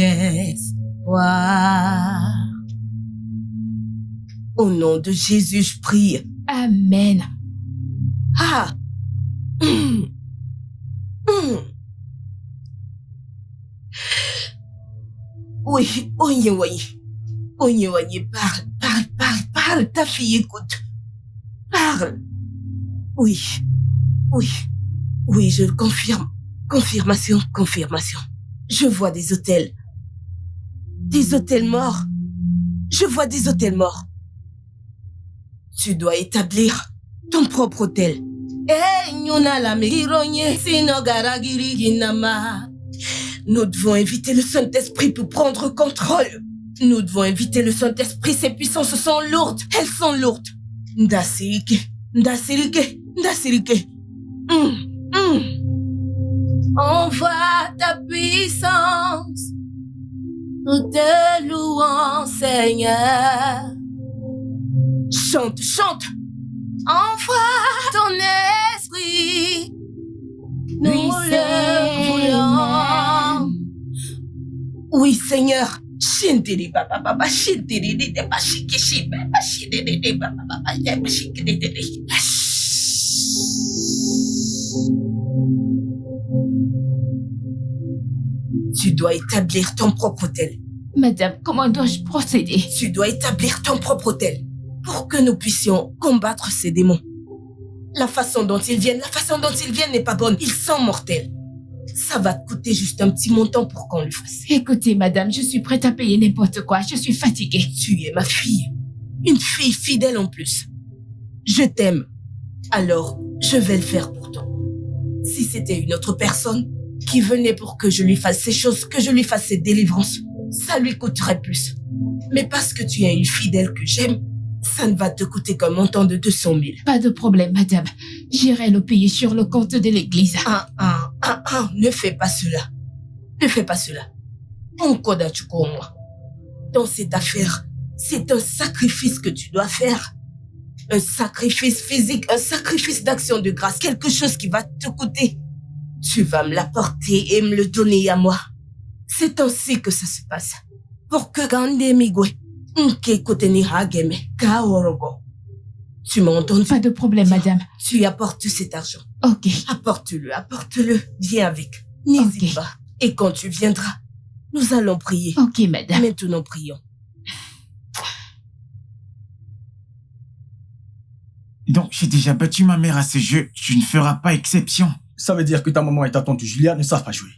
espoir. Au nom de Jésus, je prie. Amen. Ah. Oui, oui, oui. Onye, parle, ta fille écoute. Parle. Oui, je confirme. Confirmation. Je vois des hôtels. Des hôtels morts. Je vois des hôtels morts. Tu dois établir ton propre hôtel. Nous devons inviter le Saint-Esprit pour prendre contrôle. Nous devons inviter le Saint-Esprit. Ses puissances sont lourdes. Elles sont lourdes. Ndasirike. Envoie ta puissance. Nous te louons, Seigneur. Chante. Envoie ton esprit. Nous le voulons. Oui, Seigneur. Shintiri papa shintiri de bashiki baba shintiri de baba bashiki de. Tu dois établir ton propre hôtel. Madame, comment dois-je procéder? Tu dois établir ton propre hôtel pour que nous puissions combattre ces démons. La façon dont ils viennent n'est pas bonne. Ils sont mortels. Ça va te coûter juste un petit montant pour qu'on le fasse. Écoutez, madame, je suis prête à payer n'importe quoi. Je suis fatiguée. Tu es ma fille. Une fille fidèle en plus. Je t'aime. Alors, je vais le faire pour toi. Si c'était une autre personne qui venait pour que je lui fasse ces choses, que je lui fasse ces délivrances, ça lui coûterait plus. Mais parce que tu es une fidèle que j'aime, ça ne va te coûter qu'un montant de 200 000. Pas de problème, madame. J'irai le payer sur le compte de l'église. Ne fais pas cela. Moi. Dans cette affaire, c'est un sacrifice que tu dois faire. Un sacrifice physique, un sacrifice d'action de grâce, quelque chose qui va te coûter. Tu vas me l'apporter et me le donner à moi. C'est ainsi que ça se passe. Pour que Gandemigwe, tu m'as entendu? Pas de problème, madame. Tu apportes cet argent. Ok. Apporte-le. Viens avec. N'hésite pas. Et quand tu viendras, nous allons prier. Ok, madame. Maintenant, prions. Donc, j'ai déjà battu ma mère à ce jeu. Tu ne feras pas exception. Ça veut dire que ta maman et ta tante Julia ne savent pas jouer.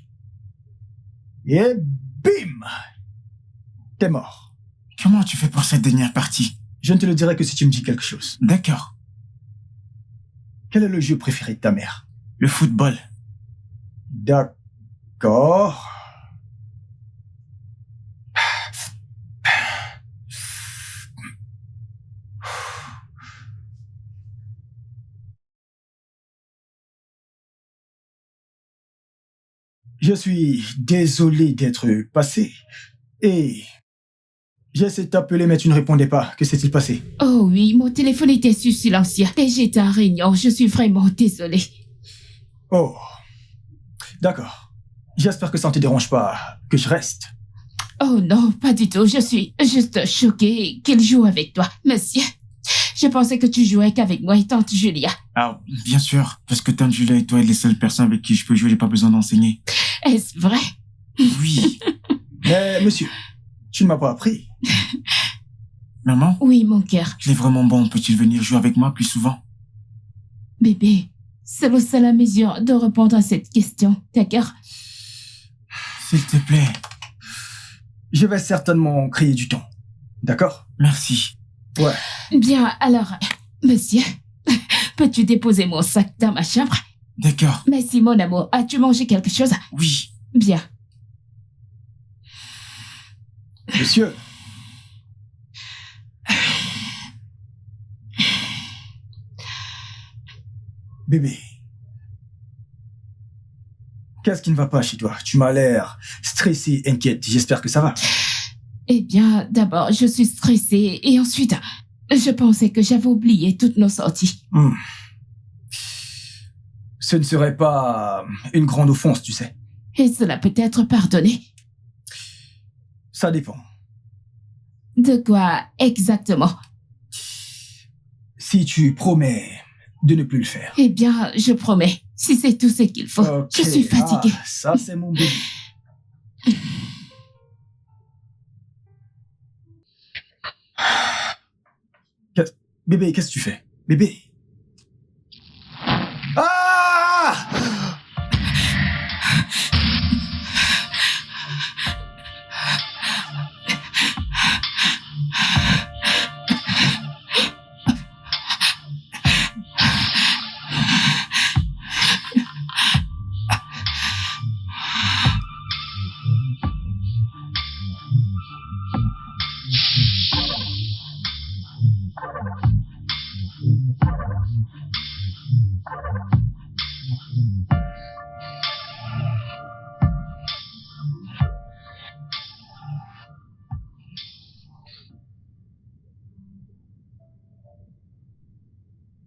Et bim! T'es mort. Comment tu fais pour cette dernière partie? Je ne te le dirai que si tu me dis quelque chose. D'accord. Quel est le jeu préféré de ta mère? Le football. D'accord. Je suis désolé d'être passé. Et j'ai essayé de t'appeler, mais tu ne répondais pas. Que s'est-il passé? Oh oui, mon téléphone était sur silencieux et j'étais en réunion. Je suis vraiment désolée. Oh, d'accord. J'espère que ça ne te dérange pas que je reste. Oh non, pas du tout. Je suis juste choquée qu'il joue avec toi. Monsieur, je pensais que tu jouais qu'avec moi et tante Julia. Ah, bien sûr, parce que tante Julia et toi êtes les seules personnes avec qui je peux jouer, j'ai pas besoin d'enseigner. Est-ce vrai? Oui. Mais monsieur, tu ne m'as pas appris. Maman? Oui, mon cœur. Il est vraiment bon, peux-tu venir jouer avec moi plus souvent? Bébé, c'est le seul à mesure de répondre à cette question, d'accord? S'il te plaît. Je vais certainement créer du temps. D'accord? Merci. Ouais. Bien, alors, monsieur, peux-tu déposer mon sac dans ma chambre? D'accord. Merci, mon amour. As-tu mangé quelque chose? Oui. Bien. Monsieur. Bébé. Qu'est-ce qui ne va pas chez toi? Tu m'as l'air stressé, inquiète. J'espère que ça va. Eh bien, d'abord, je suis stressée et ensuite, je pensais que j'avais oublié toutes nos sorties. Ce ne serait pas une grande offense, tu sais. Et cela peut être pardonné. Ça dépend. De quoi exactement? Si tu promets de ne plus le faire. Eh bien, je promets, si c'est tout ce qu'il faut. Okay. Je suis fatiguée. Ah, ça, c'est mon bébé. Bébé, qu'est-ce que tu fais? Bébé. Ah!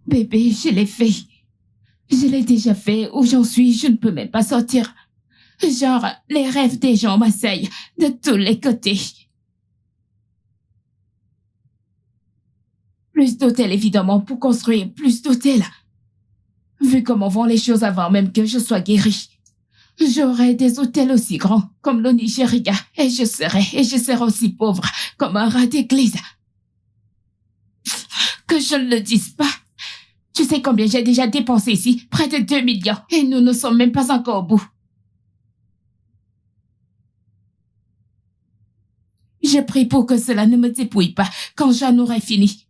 Bébé, je l'ai fait. Je l'ai déjà fait. Où j'en suis, je ne peux même pas sortir. Genre, les rêves des gens m'assaillent de tous les côtés. Plus d'hôtels, évidemment, pour construire plus d'hôtels. Vu comment vont les choses avant même que je sois guérie. J'aurai des hôtels aussi grands comme le Nigeria et je serai aussi pauvre comme un rat d'église. Que je ne le dise pas. Tu sais combien j'ai déjà dépensé ici? Près de 2 millions. Et nous ne sommes même pas encore au bout. Je prie pour que cela ne me dépouille pas quand j'en aurai fini.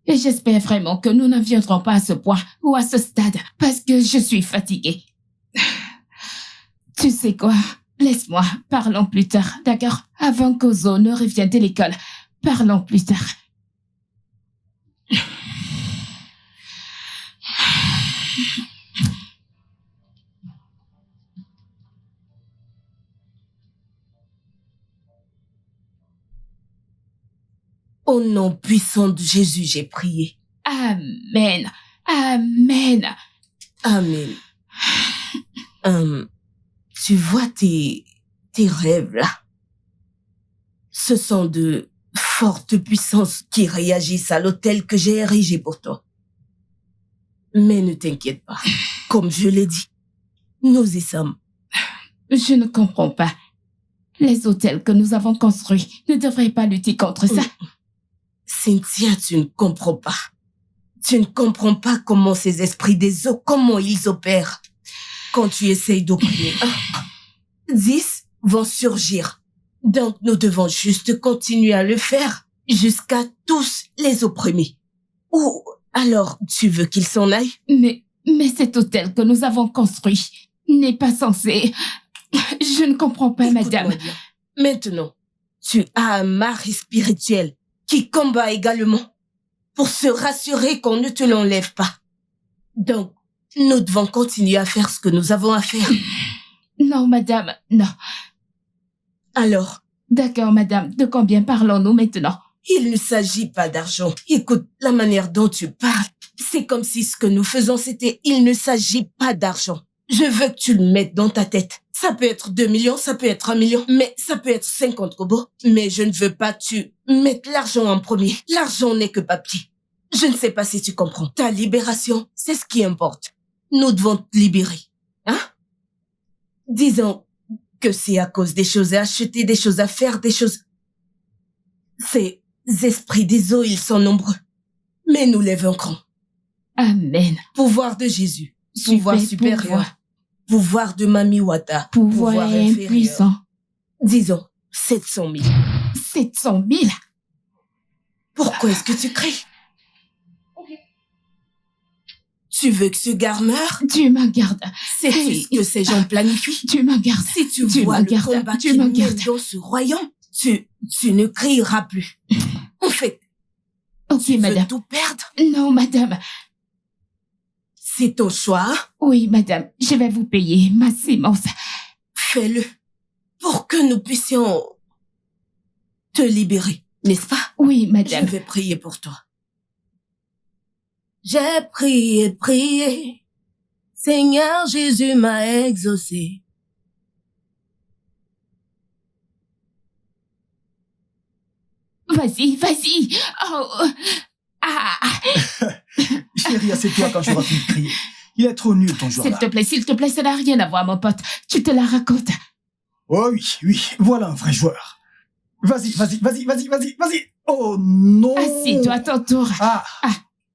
Et j'espère vraiment que nous n'en viendrons pas à ce point ou à ce stade parce que je suis fatiguée. Tu sais quoi? Laisse-moi, parlons plus tard, d'accord? Avant qu'Ozo ne revienne de l'école. Parlons plus tard. Au nom puissant de Jésus, j'ai prié. Amen. Amen. Amen. Tu vois tes rêves là. Ce sont de fortes puissances qui réagissent à l'hôtel que j'ai érigé pour toi. Mais ne t'inquiète pas. Comme je l'ai dit, nous y sommes. Je ne comprends pas. Les hôtels que nous avons construits ne devraient pas lutter contre ça. Cynthia, tu ne comprends pas. Tu ne comprends pas comment ces esprits des eaux, comment ils opèrent. Quand tu essayes d'opprimer 10 vont surgir. Donc nous devons juste continuer à le faire jusqu'à tous les opprimer. Ou alors tu veux qu'ils s'en aillent? Mais cet hôtel que nous avons construit n'est pas censé... Je ne comprends pas, madame. Bien. Maintenant, tu as un mari spirituel qui combat également pour se rassurer qu'on ne te l'enlève pas. Donc, nous devons continuer à faire ce que nous avons à faire. Non, madame, non. Alors? D'accord, madame. De combien parlons-nous maintenant? Il ne s'agit pas d'argent. Écoute, la manière dont tu parles, c'est comme si ce que nous faisons, c'était... Il ne s'agit pas d'argent. Je veux que tu le mettes dans ta tête. Ça peut être 2 millions, ça peut être 1 million, mais ça peut être 50 kobos. Mais je ne veux pas que tu mettes l'argent en premier. L'argent n'est que papier. Je ne sais pas si tu comprends. Ta libération, c'est ce qui importe. Nous devons te libérer. Hein? Disons que c'est à cause des choses à acheter, des choses à faire, des choses... Ces esprits des eaux, ils sont nombreux. Mais nous les vaincrons. Amen. Pouvoir de Jésus. Pouvoir supérieur. Pouvoir de Mami Wata. Pouvoir impuissant. Disons, 700 000. 700 000? Pourquoi est-ce que tu cries? Tu veux que ce gars meure? Dieu m'en garde. C'est ce que ces gens planifient. Dieu m'en garde. Si tu vois le combat qui mène dans ce royaume, tu ne crieras plus. En fait, ok, tu madame. veux tout perdre? Non, madame. C'est ton choix. Oui, madame. Je vais vous payer ma sémence. Fais-le pour que nous puissions te libérer, n'est-ce pas? Oui, madame. Je vais prier pour toi. J'ai prié. Seigneur Jésus m'a exaucé. Vas-y. Oh. Ah. Chérie, assieds-toi quand tu auras fini de crier. Il est trop nul ton jour-là. S'il te plaît, ça n'a rien à voir, mon pote. Tu te la racontes. Oh oui, oui, voilà un vrai joueur. Vas-y. Oh non. Assieds-toi à ton tour. Ah,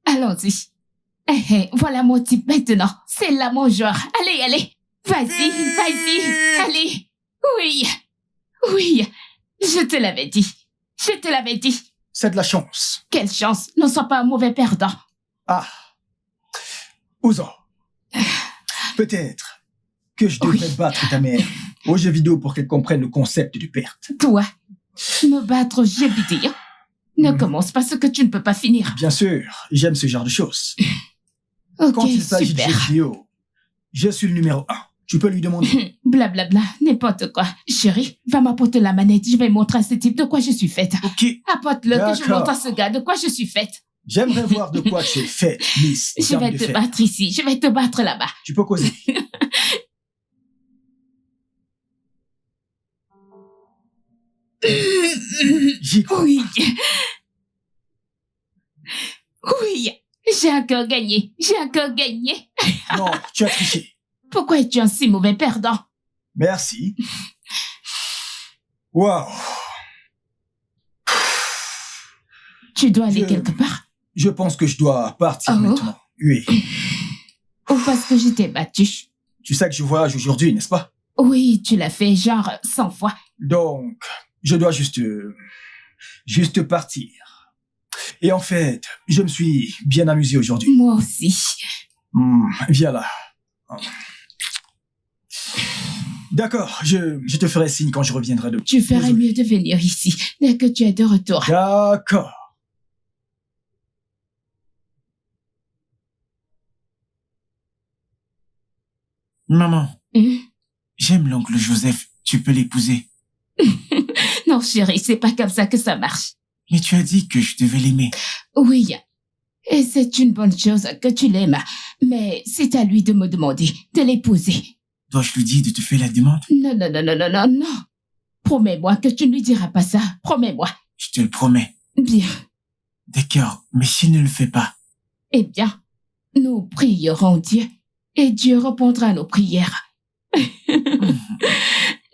Allons-y. Voilà mon type maintenant. C'est là mon joueur. Allez. Vas-y. Allez. Oui. Je te l'avais dit. c'est de la chance. Quelle chance. Ne sois pas un mauvais perdant. Ah. Ouzo. Peut-être que je devrais battre ta mère aux jeux vidéo pour qu'elle comprenne le concept de perte. Toi, me battre aux jeux vidéo. Ne commence pas ce que tu ne peux pas finir. Bien sûr, j'aime ce genre de choses. Ok, Quand il s'agit de super. jeux vidéo, je suis le numéro 1. Tu peux lui demander. Blablabla, n'importe quoi. Chérie, va m'apporter la manette. Je vais montrer à ce type de quoi je suis faite. Ok. Apporte-le que je D'accord. montre à ce gars de quoi je suis faite. J'aimerais voir de quoi tu es faite, Miss. Je Dame vais de te fer. battre ici. Je vais te battre là-bas. Tu peux causer. J'y crois. Oui. J'ai encore gagné. Non, tu as triché. Pourquoi es-tu un si mauvais perdant? Merci. Waouh. Tu dois aller Je- quelque part. Je pense que je dois partir Oh. maintenant. Oui. Ou parce que je t'ai battu. Tu sais que je voyage aujourd'hui, n'est-ce pas? Oui, tu l'as fait genre 100 fois. Donc, je dois juste partir. Et en fait, je me suis bien amusé aujourd'hui. Moi aussi. Viens là. D'accord, je te ferai signe quand je reviendrai de... Tu ferais Désolé. mieux de venir ici dès que tu es de retour. D'accord. Maman, Hmm? j'aime l'oncle Joseph. Tu peux l'épouser. Non, chérie, c'est pas comme ça que ça marche. Mais tu as dit que je devais l'aimer. Oui. Et c'est une bonne chose que tu l'aimes. Mais c'est à lui de me demander de l'épouser. Dois-je lui dire de te faire la demande? Non. Promets-moi que tu ne lui diras pas ça. Promets-moi. Je te le promets. Bien. D'accord, mais s'il ne le fait pas, Eh bien, nous prierons Dieu. Et Dieu répondra à nos prières.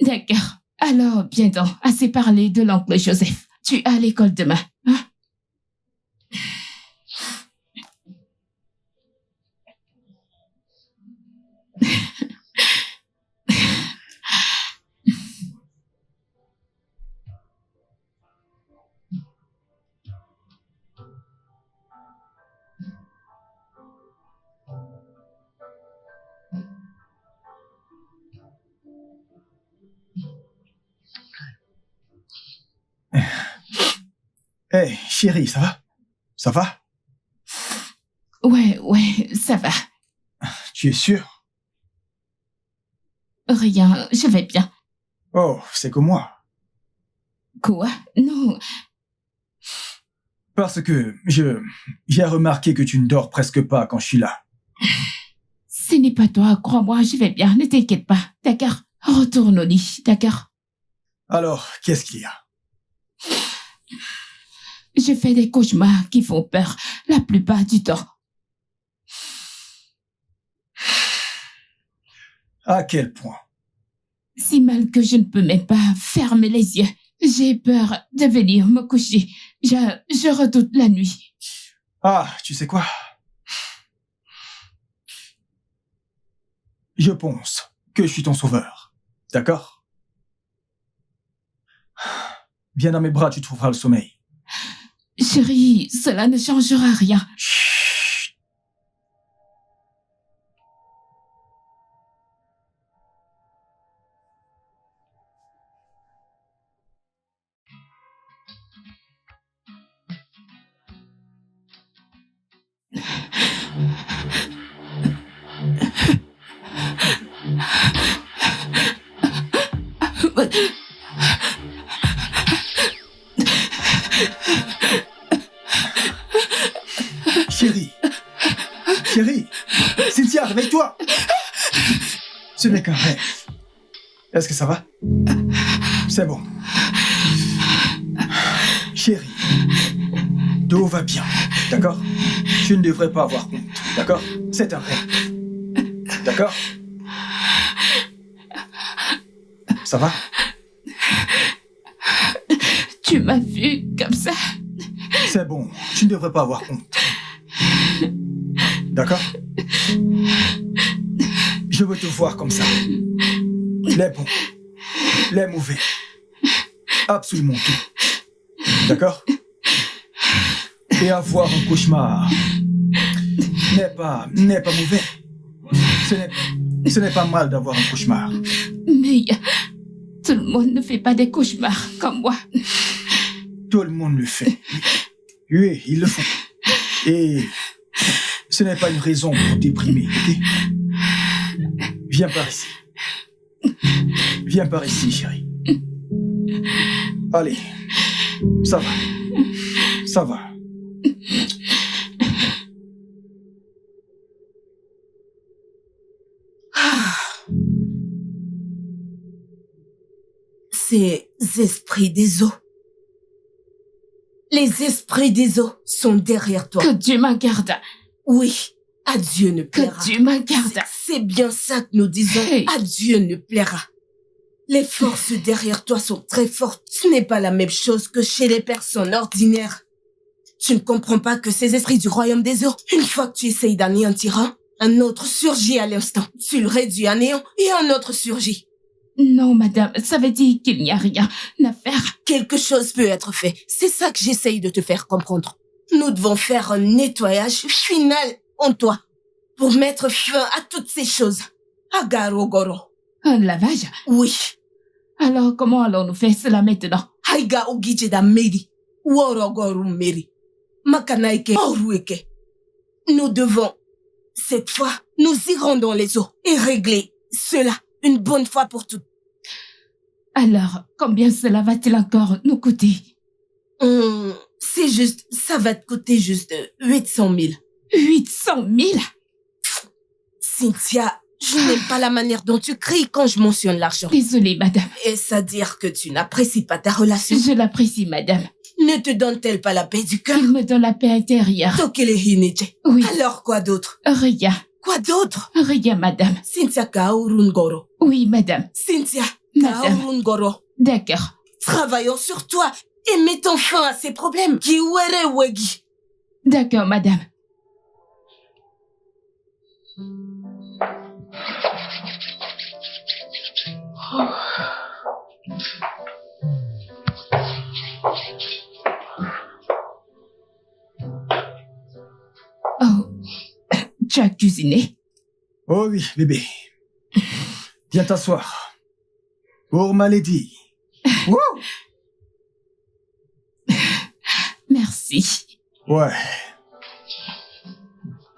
D'accord. Alors, bien donc, assez parlé de l'oncle Joseph. Tu as à l'école demain, hein? Hey, chérie, ça va? Ça va? Ouais, ça va. Tu es sûr? Rien, je vais bien. Oh, c'est que moi. Quoi? Non, Parce que j'ai remarqué que tu ne dors presque pas quand je suis là. ce n'est pas toi, crois-moi, je vais bien, ne t'inquiète pas, d'accord? Retourne au lit, d'accord? Alors, qu'est-ce qu'il y a? Je fais des cauchemars qui font peur la plupart du temps. À quel point? Si mal que je ne peux même pas fermer les yeux. J'ai peur de venir me coucher. Je redoute la nuit. Ah, tu sais quoi? Je pense que je suis ton sauveur. D'accord? Viens dans mes bras, tu trouveras le sommeil. Chérie, cela ne changera rien. Chut. Chérie, Cynthia, réveille-toi. Ce n'est qu'un rêve. Est-ce que ça va? C'est bon. Chérie, tout va bien, d'accord? Tu ne devrais pas avoir honte, d'accord? C'est un rêve. D'accord? Ça va? Tu m'as vu comme ça. C'est bon, tu ne devrais pas avoir honte. D'accord? Je veux te voir comme ça. Les bons, les mauvais. Absolument tout. D'accord? Et avoir un cauchemar n'est pas mauvais. Ce n'est pas mal d'avoir un cauchemar. Mais tout le monde ne fait pas des cauchemars comme moi. Tout le monde le fait. Oui, ils le font. Et ce n'est pas une raison pour déprimer, ok? Viens par ici. Viens par ici, chérie. Allez, ça va. Ça va. Ces esprits des eaux. Les esprits des eaux sont derrière toi. Que Dieu m'en garde. Oui, à Dieu ne plaira. Que Dieu m'en garde. C'est bien ça que nous disons. Hey. À Dieu ne plaira. Les forces derrière toi sont très fortes. Ce n'est pas la même chose que chez les personnes ordinaires. Tu ne comprends pas que ces esprits du royaume des eaux, une fois que tu essayes d'anéantir un autre surgit à l'instant. Tu le réduis à néant et un autre surgit. Non, madame, ça veut dire qu'il n'y a rien à faire. Quelque chose peut être fait. C'est ça que j'essaye de te faire comprendre. Nous devons faire un nettoyage final en toi pour mettre fin à toutes ces choses. Agarogoro. Un lavage? Oui. Alors, comment allons-nous faire cela maintenant? Haiga ogijeda meri. Worogoru meri. Makanaike orueke. Nous devons, cette fois, nous irons dans les eaux et régler cela une bonne fois pour toutes. Alors, combien cela va-t-il encore nous coûter? C'est juste, ça va te coûter juste 800 000. 800 000? Cynthia, je n'aime pas la manière dont tu cries quand je mentionne l'argent. Désolée, madame. Est-ce à dire que tu n'apprécies pas ta relation? Je l'apprécie, madame. Ne te donne-t-elle pas la paix du cœur? Il me donne la paix intérieure. Tokele hinete. Oui. Alors quoi d'autre? Rien. Quoi d'autre? Rien, madame. Cynthia Kaurungoro. Oui, madame. Cynthia Madame. Kaurungoro. D'accord. Travaillons sur toi et mettons fin à ces problèmes. Kiwere wegi. D'accord, madame. Oh, tu as cuisiné? Oh oui, bébé. Viens t'asseoir. Pour ma lady. Wouh! Merci. Ouais.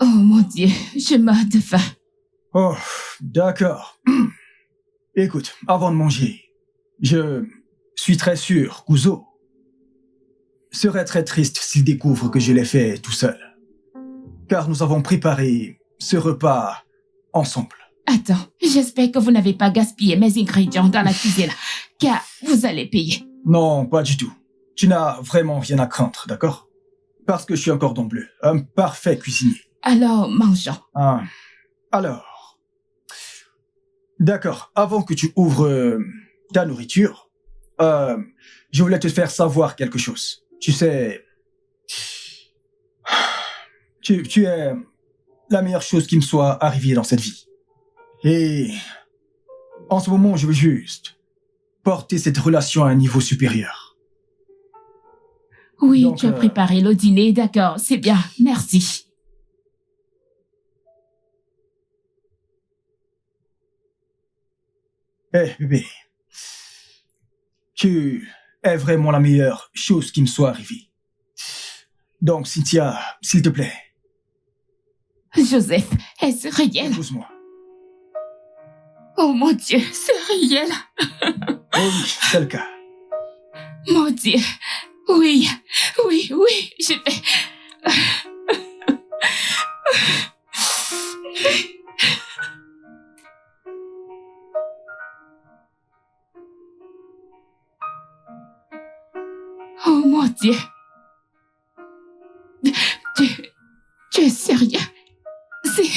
Oh mon Dieu, je meurs de faim. Oh, d'accord. Écoute, avant de manger, je suis très sûr qu'Uzo serait très triste s'il découvre que je l'ai fait tout seul. Car nous avons préparé ce repas ensemble. Attends, j'espère que vous n'avez pas gaspillé mes ingrédients dans la cuisine, car vous allez payer. Non, pas du tout. Tu n'as vraiment rien à craindre, d'accord? Parce que je suis un cordon bleu, un parfait cuisinier. Alors, mangeons. Ah, alors, d'accord, avant que tu ouvres ta nourriture, je voulais te faire savoir quelque chose. Tu sais, tu es la meilleure chose qui me soit arrivée dans cette vie. Et en ce moment, je veux juste porter cette relation à un niveau supérieur. Oui, Donc, tu as préparé le dîner, d'accord, c'est bien, merci. Eh, bébé, tu es vraiment la meilleure chose qui me soit arrivée. Donc, Cynthia, s'il te plaît, Joseph, est-ce réel? épouse-moi. Oh mon Dieu, c'est réel. Oh oui, c'est le cas. Mon Dieu, oui, oui, oui, je vais... Oh mon Dieu. Tu es sérieux? C'est...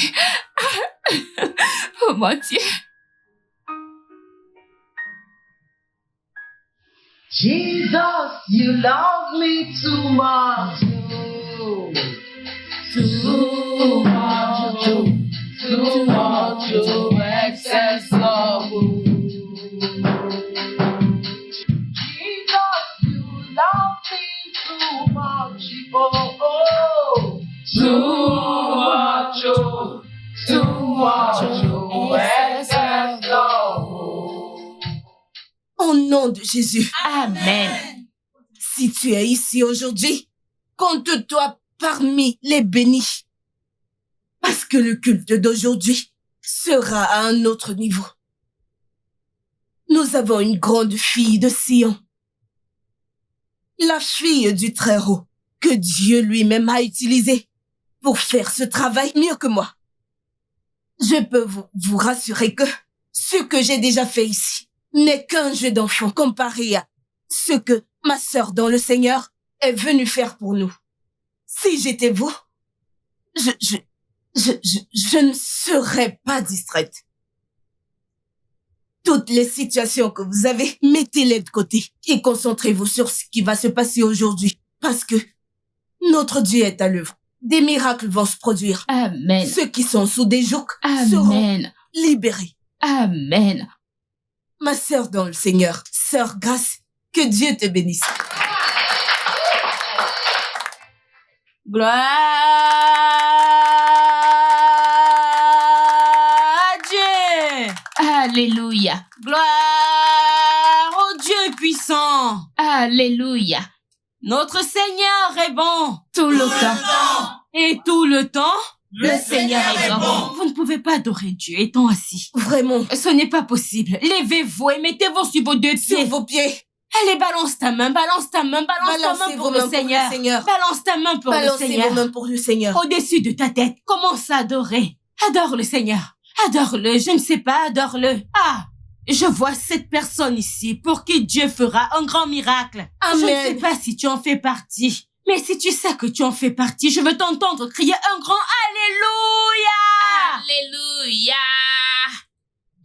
Oh mon Dieu. Jesus, you love me too much. Too much, too much, excess love. Jesus, you love me too much. Oh, too much, excess love. Au nom de Jésus. Amen. Si tu es ici aujourd'hui, compte-toi parmi les bénis. Parce que le culte d'aujourd'hui sera à un autre niveau. Nous avons une grande fille de Sion. La fille du Très-Haut que Dieu lui-même a utilisée pour faire ce travail mieux que moi. Je peux vous rassurer que ce que j'ai déjà fait ici n'est qu'un jeu d'enfant comparé à ce que ma sœur dans le Seigneur est venue faire pour nous. Si j'étais vous, je ne serais pas distraite. Toutes les situations que vous avez, mettez-les de côté et concentrez-vous sur ce qui va se passer aujourd'hui. Parce que notre Dieu est à l'œuvre. Des miracles vont se produire. Amen. Ceux qui sont sous des jougs seront Amen. libérés. Amen. Ma sœur dans le Seigneur, sœur Grâce, que Dieu te bénisse. Gloire à Dieu. Alléluia. Gloire au Dieu puissant. Alléluia. Notre Seigneur est bon. Tout le temps. Et tout le temps, Le Seigneur est bon. vous ne pouvez pas adorer Dieu étant assis. Vraiment, Ce n'est pas possible. Levez-vous et mettez-vous sur vos deux sur pieds. vos pieds, Allez, balance ta main, balance ta main, balance ta balancez main vos pour mains le Seigneur. Seigneur. Balance ta main pour le Balancez Seigneur. vos mains pour le Seigneur. Au-dessus de ta tête, commence à adorer. Adore le Seigneur. Adore-le, je ne sais pas, adore-le. Ah, je vois cette personne ici pour qui Dieu fera un grand miracle. Je ne sais Amen. pas si tu en fais partie. Mais si tu sais que tu en fais partie, je veux t'entendre crier un grand Alléluia. Alléluia.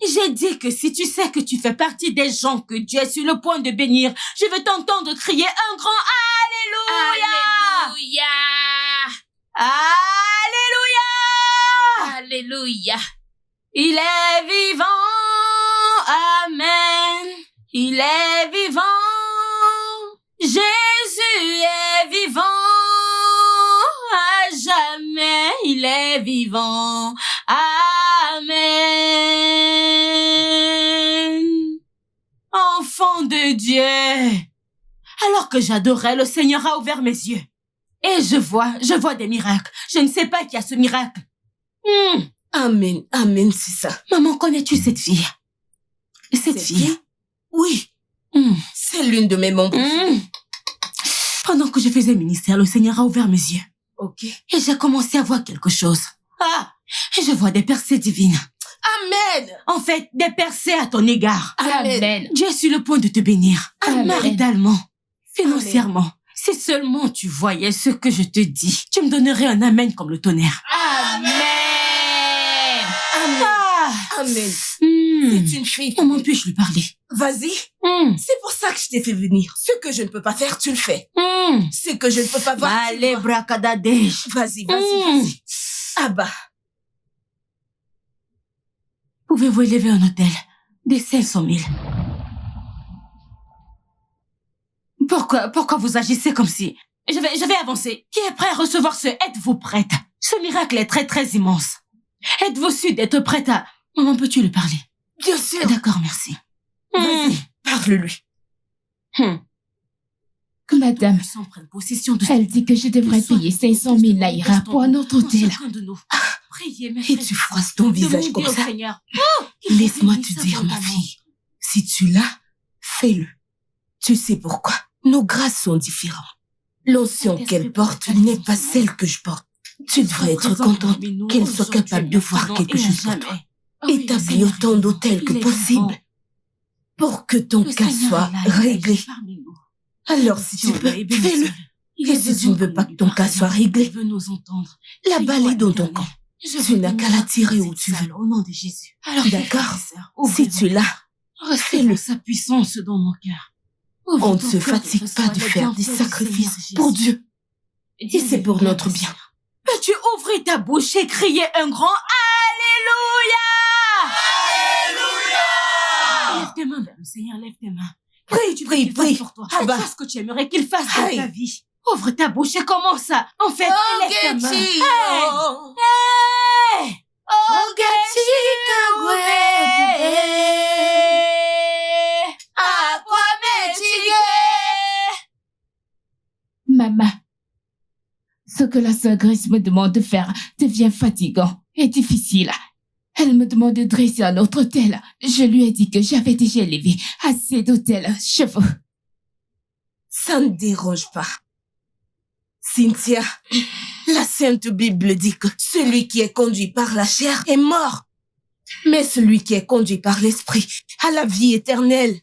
J'ai dit que si tu sais que tu fais partie des gens que Dieu est sur le point de bénir, je veux t'entendre crier un grand Alléluia. Alléluia. Alléluia. Alléluia. Il est vivant. Amen. Il est vivant. Jésus est vivant. À jamais, il est vivant. Amen. Enfant de Dieu. Alors que j'adorais, le Seigneur a ouvert mes yeux. Et je vois des miracles. Je ne sais pas qui a ce miracle. Amen. Amen, c'est ça. Maman, connais-tu cette fille? Cette fille? Oui, c'est l'une de mes membres. Pendant que je faisais ministère, le Seigneur a ouvert mes yeux. Ok. Et j'ai commencé à voir quelque chose. Ah! Et je vois des percées divines. Amen. En fait, des percées à ton égard. Amen. Amen. Dieu est sur le point de te bénir. Amen. Maritalement, financièrement. Si seulement tu voyais ce que je te dis, tu me donnerais un amen comme le tonnerre. Amen. Amen. Ah! Amen. Hmm. C'est une fille. Comment puis-je lui parler? Vas-y. C'est pour ça que je t'ai fait venir. Ce que je ne peux pas faire, tu le fais. Ce que je ne peux pas voir, tu le vois. Malebrakadadesh. Vas-y, vas-y. Ah bah. Pouvez-vous élever un hôtel des 500 000? Pourquoi vous agissez comme si... Je vais avancer. Qui est prêt à recevoir ce... Êtes-vous prête? Ce miracle est très très immense. Êtes-vous sûr d'être prête à... Maman, peux-tu lui parler? Bien sûr. D'accord, merci. Vas-y, parle-lui. Madame, Sans prendre possession de... elle dit que je devrais payer 500 000 naira pour un autre hôtel. Chacun de nous. Priez, mes Et frères tu sœurs. froisses ton visage Demandez comme au ça. Seigneur. Laisse-moi Qu'il te bénisse dire, ma abondamment. fille. Si tu l'as, fais-le. Tu sais pourquoi? Nos grâces sont différentes. L'onction qu'elle porte n'est pas celle que je porte. Tu devrais être contente qu'elle soit capable de voir quelque chose pour toi. Établis autant d'hôtels que possible pour que ton cas soit réglé. Alors, si tu peux, fais-le. Et si tu ne veux pas que ton cas soit réglé, la balle est dans ton camp. Tu n'as qu'à la tirer où tu veux. Au nom de Jésus. D'accord? Si tu l'as, fais-le. sa puissance dans mon cœur. On ne se fatigue pas de faire des sacrifices pour Dieu. Et c'est pour notre bien. Peux-tu ouvrir ta bouche et crier un grand Alléluia? Alléluia! Lève tes mains vers le Seigneur, lève tes main. Prie Pour toi. Abba. Fais ce que tu aimerais qu'il fasse dans Aïe. ta vie. Ouvre ta bouche et commence à... En fait, lève ta main. Hey! Maman, ce que la sœur Grace me demande de faire devient fatigant et difficile. Elle me demande de dresser un autre autel. Je lui ai dit que j'avais déjà élevé assez d'autels chevaux. Ça ne dérange pas. Cynthia, la Sainte Bible dit que celui qui est conduit par la chair est mort. Mais celui qui est conduit par l'esprit a la vie éternelle.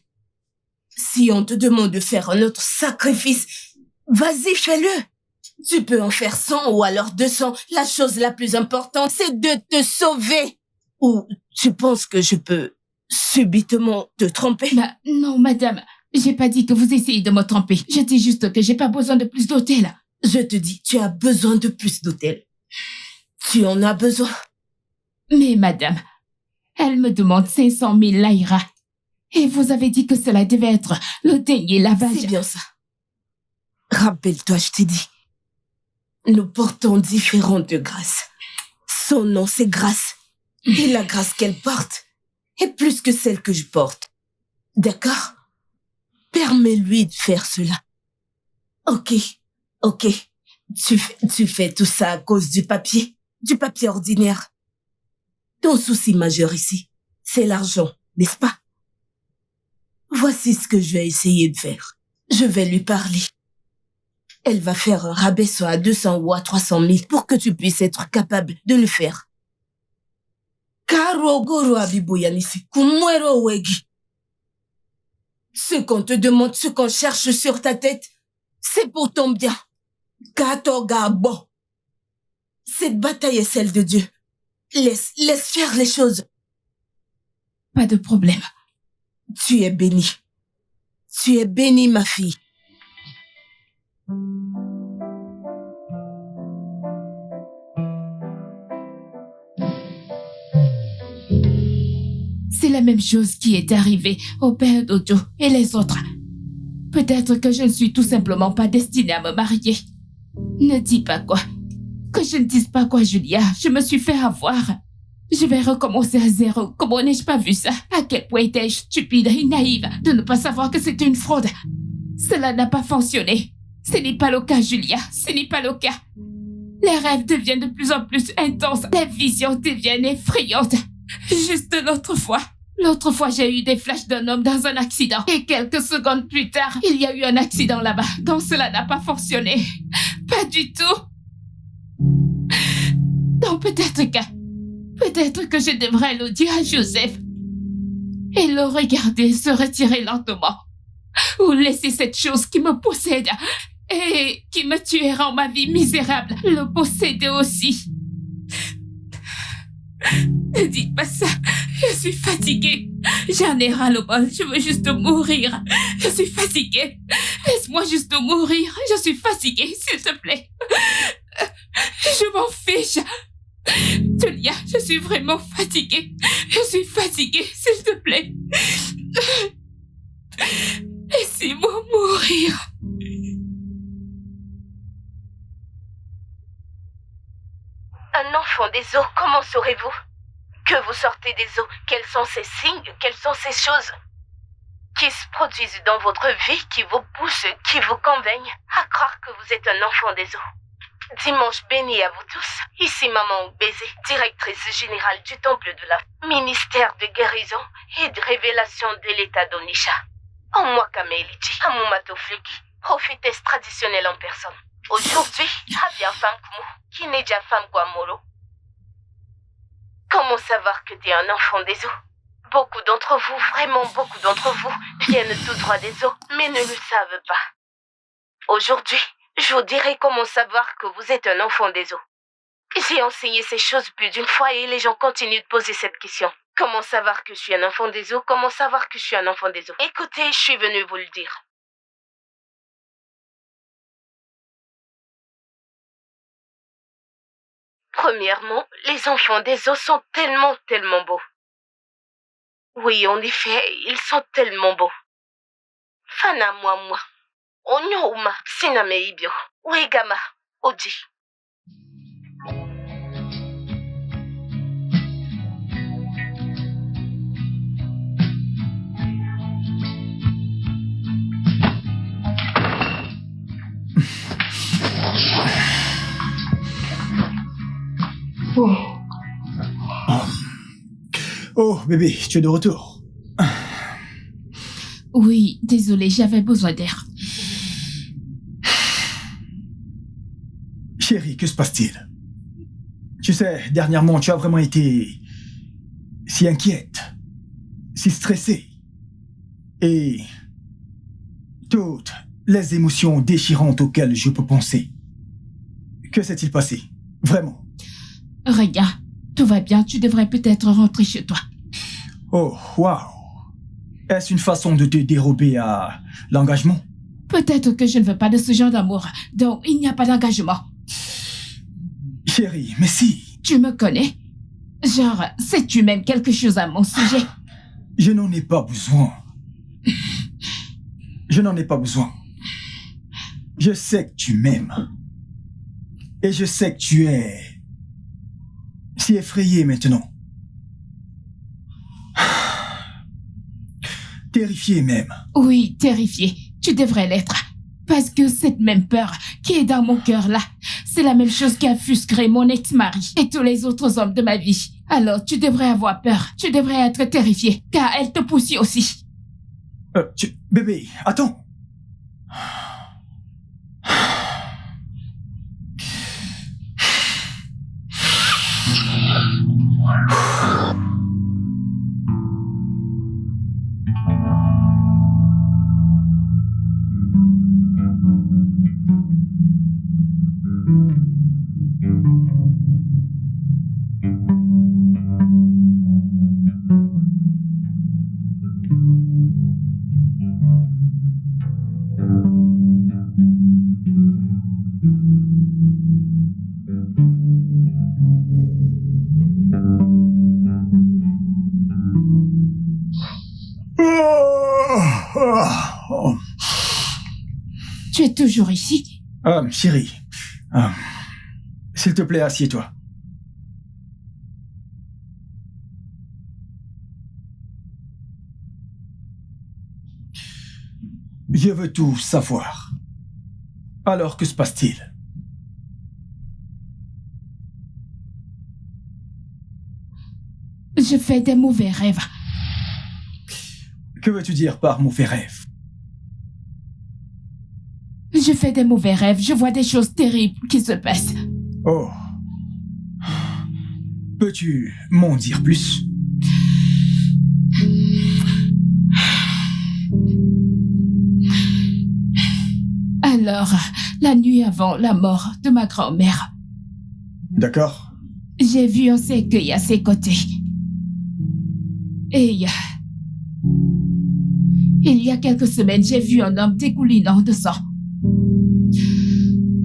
Si on te demande de faire un autre sacrifice, vas-y, fais-le. Tu peux en faire 100 ou alors 200. La chose la plus importante, c'est de te sauver. Ou tu penses que je peux subitement te tromper? Non, madame. J'ai pas dit que vous essayez de me tromper. Je dis juste que j'ai pas besoin de plus d'hôtels. Je te dis, tu as besoin de plus d'hôtels. Tu en as besoin. Mais madame, elle me demande 500 000 laïras. Et vous avez dit que cela devait être le dernier lavage. C'est bien ça. Rappelle-toi, je t'ai dit. Nous portons différentes grâces. Son nom, c'est grâce. Et la grâce qu'elle porte est plus que celle que je porte. D'accord? Permets-lui de faire cela. Ok. Tu fais tout ça à cause du papier ordinaire. Ton souci majeur ici, c'est l'argent, n'est-ce pas? Voici ce que je vais essayer de faire. Je vais lui parler. Elle va faire un rabais soit à 200 ou à 300 000 pour que tu puisses être capable de le faire. Ce qu'on te demande, ce qu'on cherche sur ta tête, c'est pour ton bien. Katogabo. Cette bataille est celle de Dieu. Laisse faire les choses. Pas de problème. Tu es bénie. Tu es bénie, ma fille. C'est la même chose qui est arrivée au père d'Ojo et les autres. Peut-être que je ne suis tout simplement pas destinée à me marier. Ne dis pas quoi. Que je ne dise pas quoi, Julia. Je me suis fait avoir. Je vais recommencer à zéro. Comment n'ai-je pas vu ça? À quel point étais-je stupide et naïve de ne pas savoir que c'était une fraude. Cela n'a pas fonctionné. Ce n'est pas le cas, Julia. Ce n'est pas le cas. Les rêves deviennent de plus en plus intenses. Les visions deviennent effrayantes. Juste l'autre fois, j'ai eu des flashs d'un homme dans un accident. Et quelques secondes plus tard, il y a eu un accident là-bas. Donc cela n'a pas fonctionné. Pas du tout. Donc peut-être que je devrais le dire à Joseph. Et le regarder se retirer lentement. Ou laisser cette chose qui me possède et qui me tuait rend ma vie misérable le posséder aussi. Ne dites pas ça. Je suis fatiguée. J'en ai ras-le-bol. Je veux juste mourir. Je suis fatiguée. Laisse-moi juste mourir. Je suis fatiguée, s'il te plaît. Je m'en fiche. Julia, je suis vraiment fatiguée. Je suis fatiguée, s'il te plaît. Laissez-moi mourir. Un enfant des eaux, comment saurez-vous que vous sortez des eaux? Quels sont ces signes? Quelles sont ces choses qui se produisent dans votre vie, qui vous poussent, qui vous convainquent à croire que vous êtes un enfant des eaux? Dimanche béni à vous tous. Ici Maman Oubézé, directrice générale du Temple de la ministère de guérison et de révélation de l'État d'Onisha. En moi Kamelichi, Amumato Fleki, prophétesse traditionnelle en personne. Aujourd'hui, Abia Femme Kumu, Kineja Femme Guamoro. Comment savoir que tu es un enfant des eaux? Beaucoup d'entre vous, vraiment beaucoup d'entre vous, viennent tout droit des eaux, mais ne le savent pas. Aujourd'hui, je vous dirai comment savoir que vous êtes un enfant des eaux. J'ai enseigné ces choses plus d'une fois et les gens continuent de poser cette question. Comment savoir que je suis un enfant des eaux? Comment savoir que je suis un enfant des eaux? Écoutez, je suis venue vous le dire. Premièrement, les enfants des eaux sont tellement beaux. Oui, en effet, ils sont tellement beaux. Fana moi. Onyouma, siname ibyo. Wegama, oji. Oh, bébé, tu es de retour. Oui, désolé, j'avais besoin d'air. Chérie, que se passe-t-il? Tu sais, dernièrement, tu as vraiment été si inquiète, si stressée. Et toutes les émotions déchirantes auxquelles je peux penser. Que s'est-il passé? Vraiment? Regarde, tout va bien, tu devrais peut-être rentrer chez toi. Oh, waouh. Est-ce une façon de te dérober à l'engagement? Peut-être que je ne veux pas de ce genre d'amour, donc il n'y a pas d'engagement. Chérie, mais si. Tu me connais? Genre, sais-tu même quelque chose à mon sujet? Je n'en ai pas besoin. Je n'en ai pas besoin. Je sais que tu m'aimes. Et je sais que tu es si effrayé maintenant. Terrifié même. Oui, terrifié. Tu devrais l'être. Parce que cette même peur qui est dans mon cœur là, c'est la même chose qui a frustré mon ex-mari et tous les autres hommes de ma vie. Alors tu devrais avoir peur. Tu devrais être terrifié, car elle te poursuit aussi. Bébé, attends. Tu es toujours ici? Chérie, s'il te plaît, assieds-toi. Je veux tout savoir. Alors, que se passe-t-il? Je fais des mauvais rêves. Que veux-tu dire par mauvais rêve? Je fais des mauvais rêves, je vois des choses terribles qui se passent. Oh. Peux-tu m'en dire plus? Alors, la nuit avant la mort de ma grand-mère, D'accord. j'ai vu un cercueil à ses côtés. Et il y a quelques semaines, j'ai vu un homme dégoulinant de sang.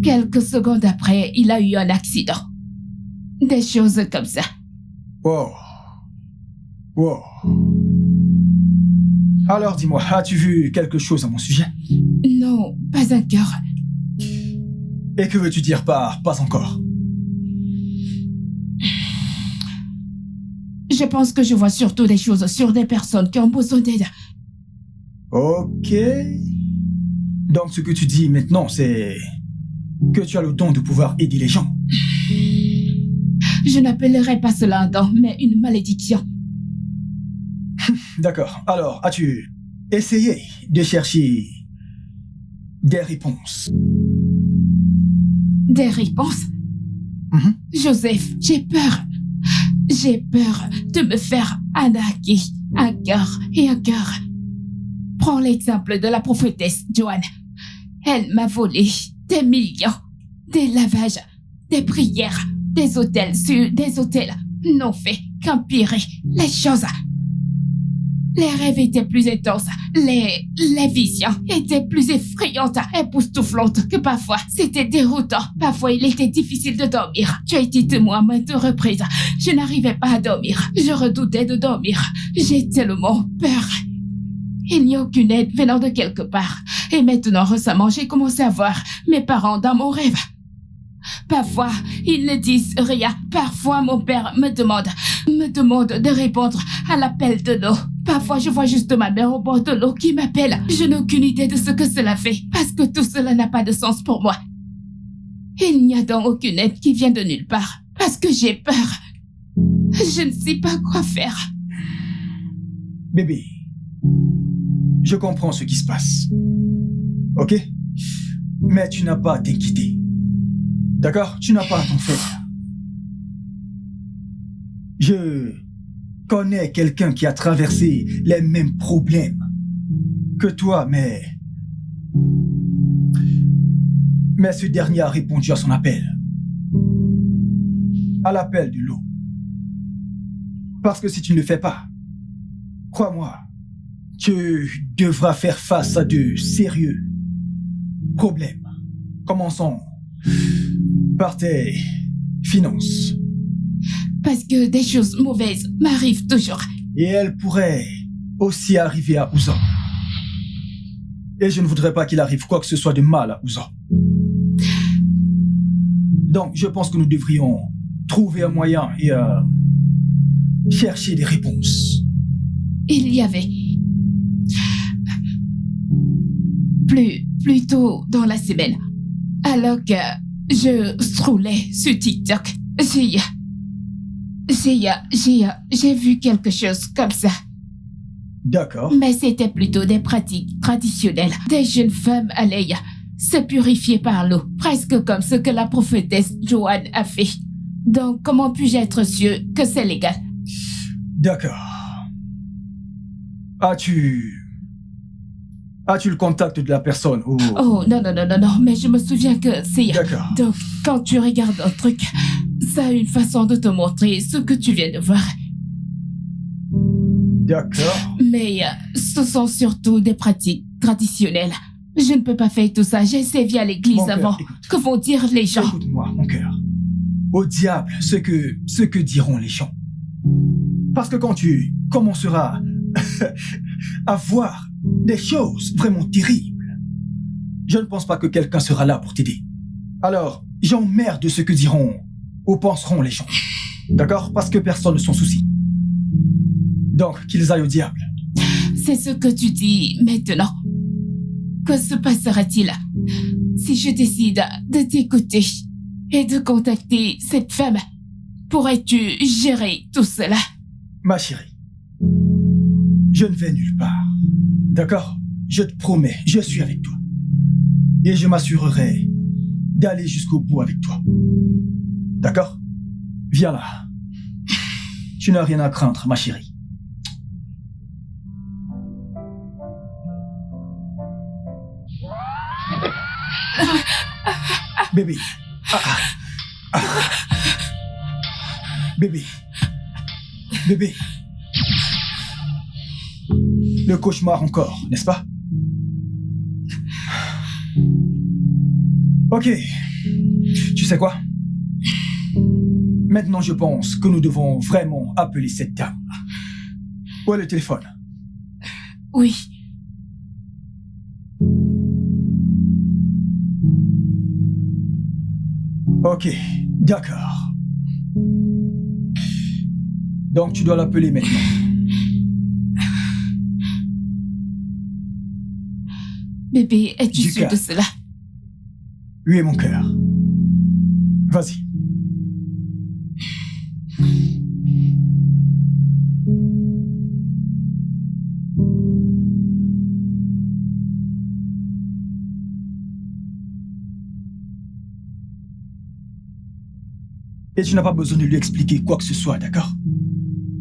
Quelques secondes après, il a eu un accident. Des choses comme ça. Wow. Wow. Alors dis-moi, as-tu vu quelque chose à mon sujet? Non, pas encore. Et que veux-tu dire par pas encore? Je pense que je vois surtout des choses sur des personnes qui ont besoin d'aide. Ok. Donc ce que tu dis maintenant, c'est que tu as le don de pouvoir aider les gens. Je n'appellerai pas cela un don, mais une malédiction. D'accord. Alors, as-tu essayé de chercher des réponses? Des réponses? Joseph, j'ai peur. J'ai peur de me faire arnaquer encore et encore. Prends l'exemple de la prophétesse Joanne. Elle m'a volé des millions, des lavages, des prières, des hôtels sur des hôtels n'ont fait qu'empirer les choses. Les rêves étaient plus intenses, les visions étaient plus effrayantes, époustouflantes que parfois. C'était déroutant. Parfois, il était difficile de dormir. Tu as été témoin à maintes reprises. Je n'arrivais pas à dormir. Je redoutais de dormir. J'ai tellement peur. Il n'y a aucune aide venant de quelque part. Et maintenant, récemment, j'ai commencé à voir mes parents dans mon rêve. Parfois, ils ne disent rien. Parfois, mon père me demande de répondre à l'appel de l'eau. Parfois, je vois juste ma mère au bord de l'eau qui m'appelle. Je n'ai aucune idée de ce que cela fait, parce que tout cela n'a pas de sens pour moi. Il n'y a donc aucune aide qui vient de nulle part, parce que j'ai peur. Je ne sais pas quoi faire. Bébé, je comprends ce qui se passe. Ok? Mais tu n'as pas à t'inquiéter. D'accord? Tu n'as pas à t'en faire. Je connais quelqu'un qui a traversé les mêmes problèmes que toi, mais ce dernier a répondu à son appel. À l'appel de l'eau. Parce que si tu ne le fais pas, crois-moi, tu devras faire face à de sérieux problèmes. Commençons par tes finances. Parce que des choses mauvaises m'arrivent toujours. Et elles pourraient aussi arriver à Ouzan. Et je ne voudrais pas qu'il arrive quoi que ce soit de mal à Ouzan. Donc, je pense que nous devrions trouver un moyen et chercher des réponses. Il y avait... Plus tôt dans la semaine, alors que je scrollais sur TikTok, j'ai vu quelque chose comme ça. D'accord. Mais c'était plutôt des pratiques traditionnelles. Des jeunes femmes allaient se purifier par l'eau, presque comme ce que la prophétesse Joanne a fait. Donc, comment puis-je être sûr que c'est légal? D'accord. As-tu le contact de la personne ou... Oh, non, mais je me souviens que c'est... D'accord. Donc, quand tu regardes un truc, ça a une façon de te montrer ce que tu viens de voir. D'accord. Mais ce sont surtout des pratiques traditionnelles. Je ne peux pas faire tout ça. J'ai servi à l'église Mon cœur, avant. écoute. Que vont dire les gens? Écoute-moi, mon cœur. Au diable, ce que diront les gens. Parce que quand tu commenceras à voir des choses vraiment terribles, je ne pense pas que quelqu'un sera là pour t'aider. Alors, j'emmerde de ce que diront ou penseront les gens. D'accord? Parce que personne ne s'en soucie. Donc, qu'ils aillent au diable. C'est ce que tu dis maintenant. Que se passera-t-il si je décide de t'écouter et de contacter cette femme? Pourrais-tu gérer tout cela? Ma chérie, je ne vais nulle part. D'accord? Je te promets, je suis avec toi. Et je m'assurerai d'aller jusqu'au bout avec toi. D'accord? Viens là. Tu n'as rien à craindre, ma chérie. Bébé. Bébé. Bébé. Le cauchemar encore, n'est-ce pas? Ok. Tu sais quoi? Maintenant, je pense que nous devons vraiment appeler cette dame. Où est le téléphone? Oui. Ok, d'accord. Donc tu dois l'appeler maintenant. Bébé, es-tu sûr de cela? Oui, mon cœur. Vas-y. Et tu n'as pas besoin de lui expliquer quoi que ce soit, d'accord?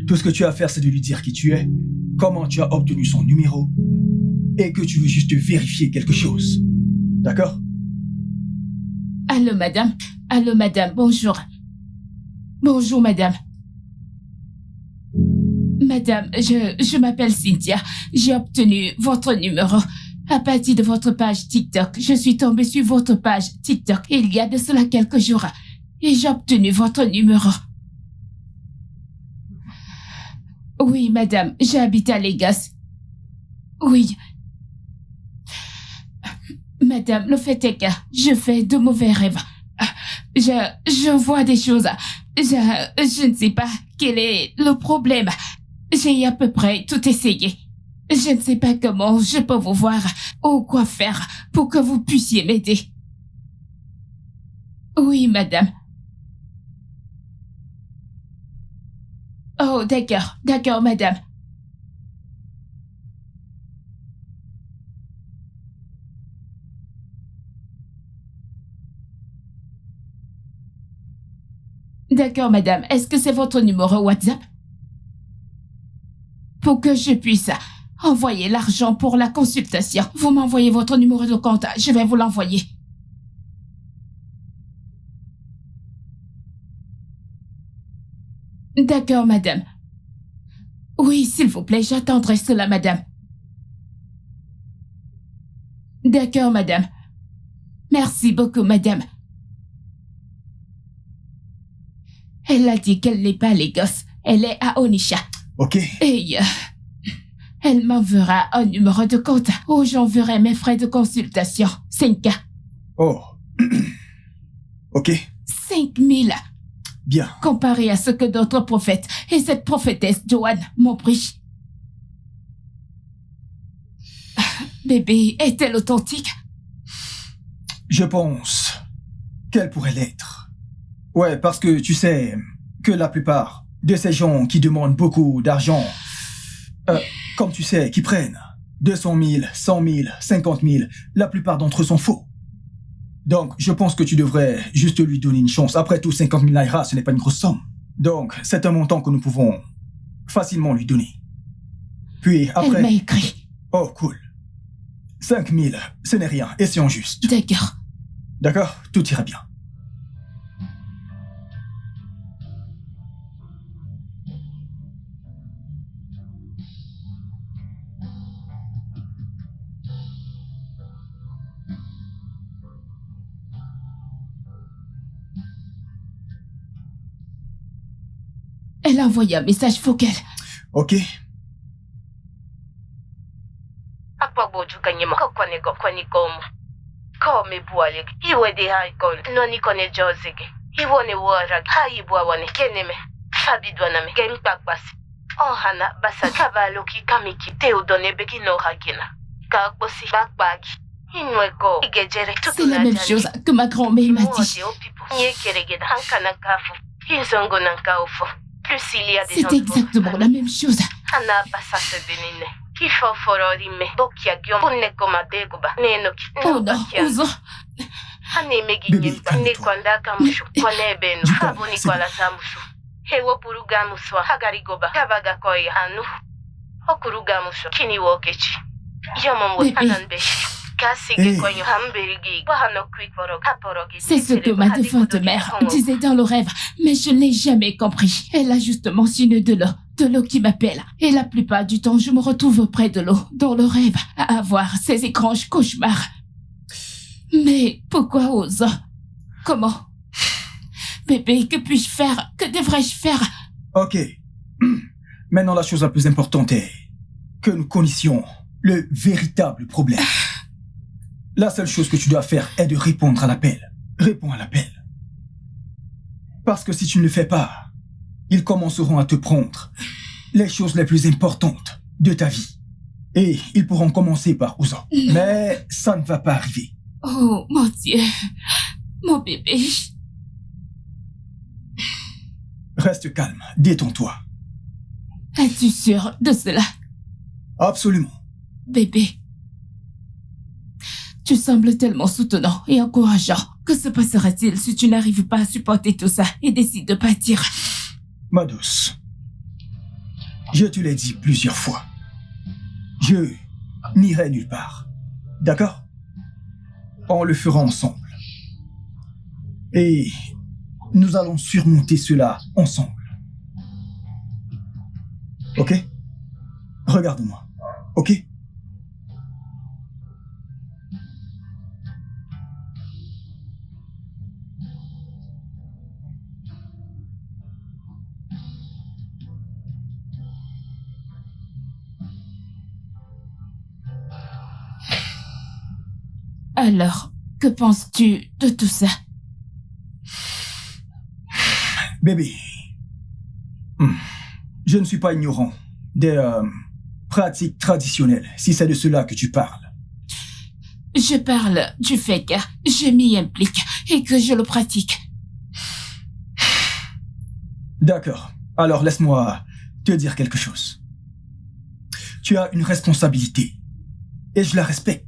Tout ce que tu as à faire, c'est de lui dire qui tu es, comment tu as obtenu son numéro, et que tu veux juste vérifier quelque chose. D'accord? Allô, madame. Allô, madame. Bonjour. Bonjour, madame. Madame, je m'appelle Cynthia. J'ai obtenu votre numéro à partir de votre page TikTok. Je suis tombée sur votre page TikTok il y a de cela quelques jours et j'ai obtenu votre numéro. Oui, madame, j'habite à Lagos. Oui. Madame, le fait est que je fais de mauvais rêves. Je vois des choses. Je ne sais pas quel est le problème. J'ai à peu près tout essayé. Je ne sais pas comment je peux vous voir ou quoi faire pour que vous puissiez m'aider. Oui, madame. Oh, d'accord, madame. D'accord, madame. Est-ce que c'est votre numéro WhatsApp? Pour que je puisse envoyer l'argent pour la consultation. Vous m'envoyez votre numéro de compte. Je vais vous l'envoyer. D'accord, madame. Oui, s'il vous plaît, j'attendrai cela, madame. D'accord, madame. Merci beaucoup, madame. Elle a dit qu'elle n'est pas à Lagos. Elle est à Onitsha. Ok. Et elle m'enverra un numéro de compte où j'enverrai mes frais de consultation. 5K. Oh. Ok. 5000. Bien. Comparé à ce que d'autres prophètes et cette prophétesse Joanne m'ont pris. Bébé, est-elle authentique? Je pense qu'elle pourrait l'être. Ouais, parce que tu sais que la plupart de ces gens qui demandent beaucoup d'argent, comme tu sais, qui prennent 200 000, 100 000, 50 000, la plupart d'entre eux sont faux. Donc, je pense que tu devrais juste lui donner une chance. Après tout, 50 000 naira, ce n'est pas une grosse somme. Donc, c'est un montant que nous pouvons facilement lui donner. Puis après... Elle m'a écrit. Oh, cool. 5 000, ce n'est rien. Essayons juste. D'accord. D'accord? Tout ira bien. Elle a envoyé un message vocal. Ok. Akpagboju mo kwani komu. Kome buale. Iwe de haikon. Noni kone jozege. Iwone wara. Hai buawane keneme. Fabidwana me. Game pakbasi. Ohana basa kabaloki kamiki. Teudone beki no hagina. Kakbosi bakbagi. Inweko. Igejere. C'est la même chose que ma grand-mère m'a dit. Nyekeregeda. Hankana kafu. Izongo nankaufu. Plus il y a des C'est exactement la même chose. Ana basase benine. Kifo fororime. Bokia gyom. Punne komadegoba. Neno ki. Oh non, Ozo. Hane meginye. Ne kwanda kamushu. Kone benu. Habuni kwa la samushu. Hewo purugamuswa. Hagarigoba. Kabaga koya anu. Okurugamushu. Kini wokechi. Yomomo ananbeshi. C'est ce que ma défunte mère disait dans le rêve, mais je n'ai jamais compris. Elle a juste mentionné de l'eau qui m'appelle. Et la plupart du temps, je me retrouve près de l'eau, dans le rêve, à avoir ces étranges cauchemars. Mais pourquoi Ozo? Comment? Bébé, que puis-je faire? Que devrais-je faire? Ok. Maintenant, la chose la plus importante est que nous connaissions le véritable problème. La seule chose que tu dois faire est de répondre à l'appel. Réponds à l'appel. Parce que si tu ne le fais pas, ils commenceront à te prendre les choses les plus importantes de ta vie. Et ils pourront commencer par Ozo. Mais ça ne va pas arriver. Oh, mon Dieu. Mon bébé. Reste calme, détends-toi. Es-tu sûr de cela? Absolument. Bébé. Tu sembles tellement soutenant et encourageant. Que se passera-t-il si tu n'arrives pas à supporter tout ça et décides de partir? Ma douce, je te l'ai dit plusieurs fois. Je n'irai nulle part. D'accord? On le fera ensemble. Et nous allons surmonter cela ensemble. Ok? Regarde-moi. Ok? Alors, que penses-tu de tout ça? Bébé, je ne suis pas ignorant des pratiques traditionnelles, si c'est de cela que tu parles. Je parle du fait que je m'y implique et que je le pratique. D'accord. Alors laisse-moi te dire quelque chose. Tu as une responsabilité et je la respecte.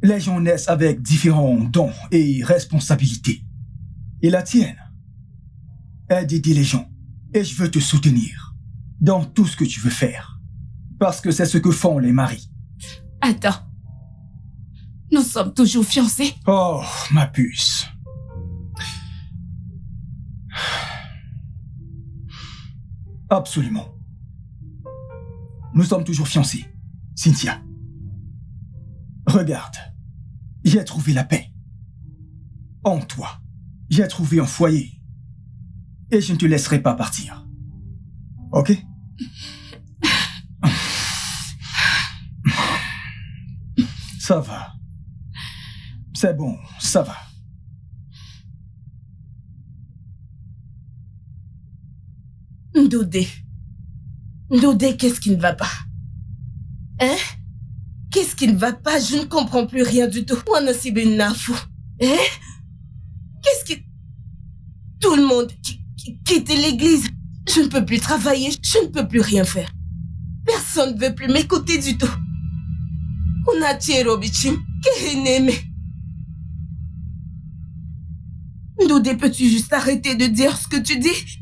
Les gens naissent avec différents dons et responsabilités. Et la tienne est d'aider les gens. Et je veux te soutenir dans tout ce que tu veux faire. Parce que c'est ce que font les maris. Attends. Nous sommes toujours fiancés? Oh, ma puce. Absolument. Nous sommes toujours fiancés, Cynthia. Regarde, j'ai trouvé la paix. En toi, j'ai trouvé un foyer. Et je ne te laisserai pas partir. Ok? Ça va. C'est bon, ça va. Ndodé. Ndodé, qu'est-ce qui ne va pas? Hein? Qu'est-ce qui ne va pas? Je ne comprends plus rien du tout. Wana Nafou. Hein? Qu'est-ce qui... Tout le monde quitte l'église. Je ne peux plus travailler, je ne peux plus rien faire. Personne ne veut plus m'écouter du tout. On a Tcherobichim, Keheneme. Ndodé, peux-tu juste arrêter de dire ce que tu dis?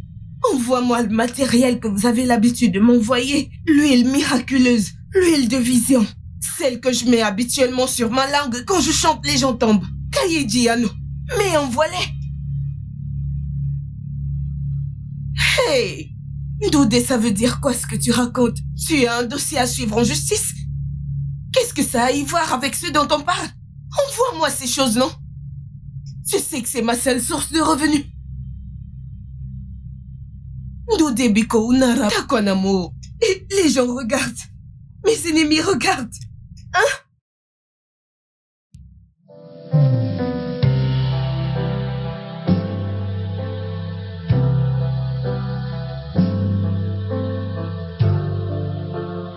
Envoie-moi le matériel que vous avez l'habitude de m'envoyer. L'huile miraculeuse, l'huile de vision. Celle que je mets habituellement sur ma langue quand je chante, les gens tombent. Kayejiano. Mais envoie-les. Hey! Ndodé, ça veut dire quoi ce que tu racontes? Tu as un dossier à suivre en justice? Qu'est-ce que ça a à y voir avec ce dont on parle? Envoie-moi ces choses, non? Tu sais que c'est ma seule source de revenus. Ndodé Biko Unara Takonamo. Et les gens regardent. Mes ennemis regardent. Hein?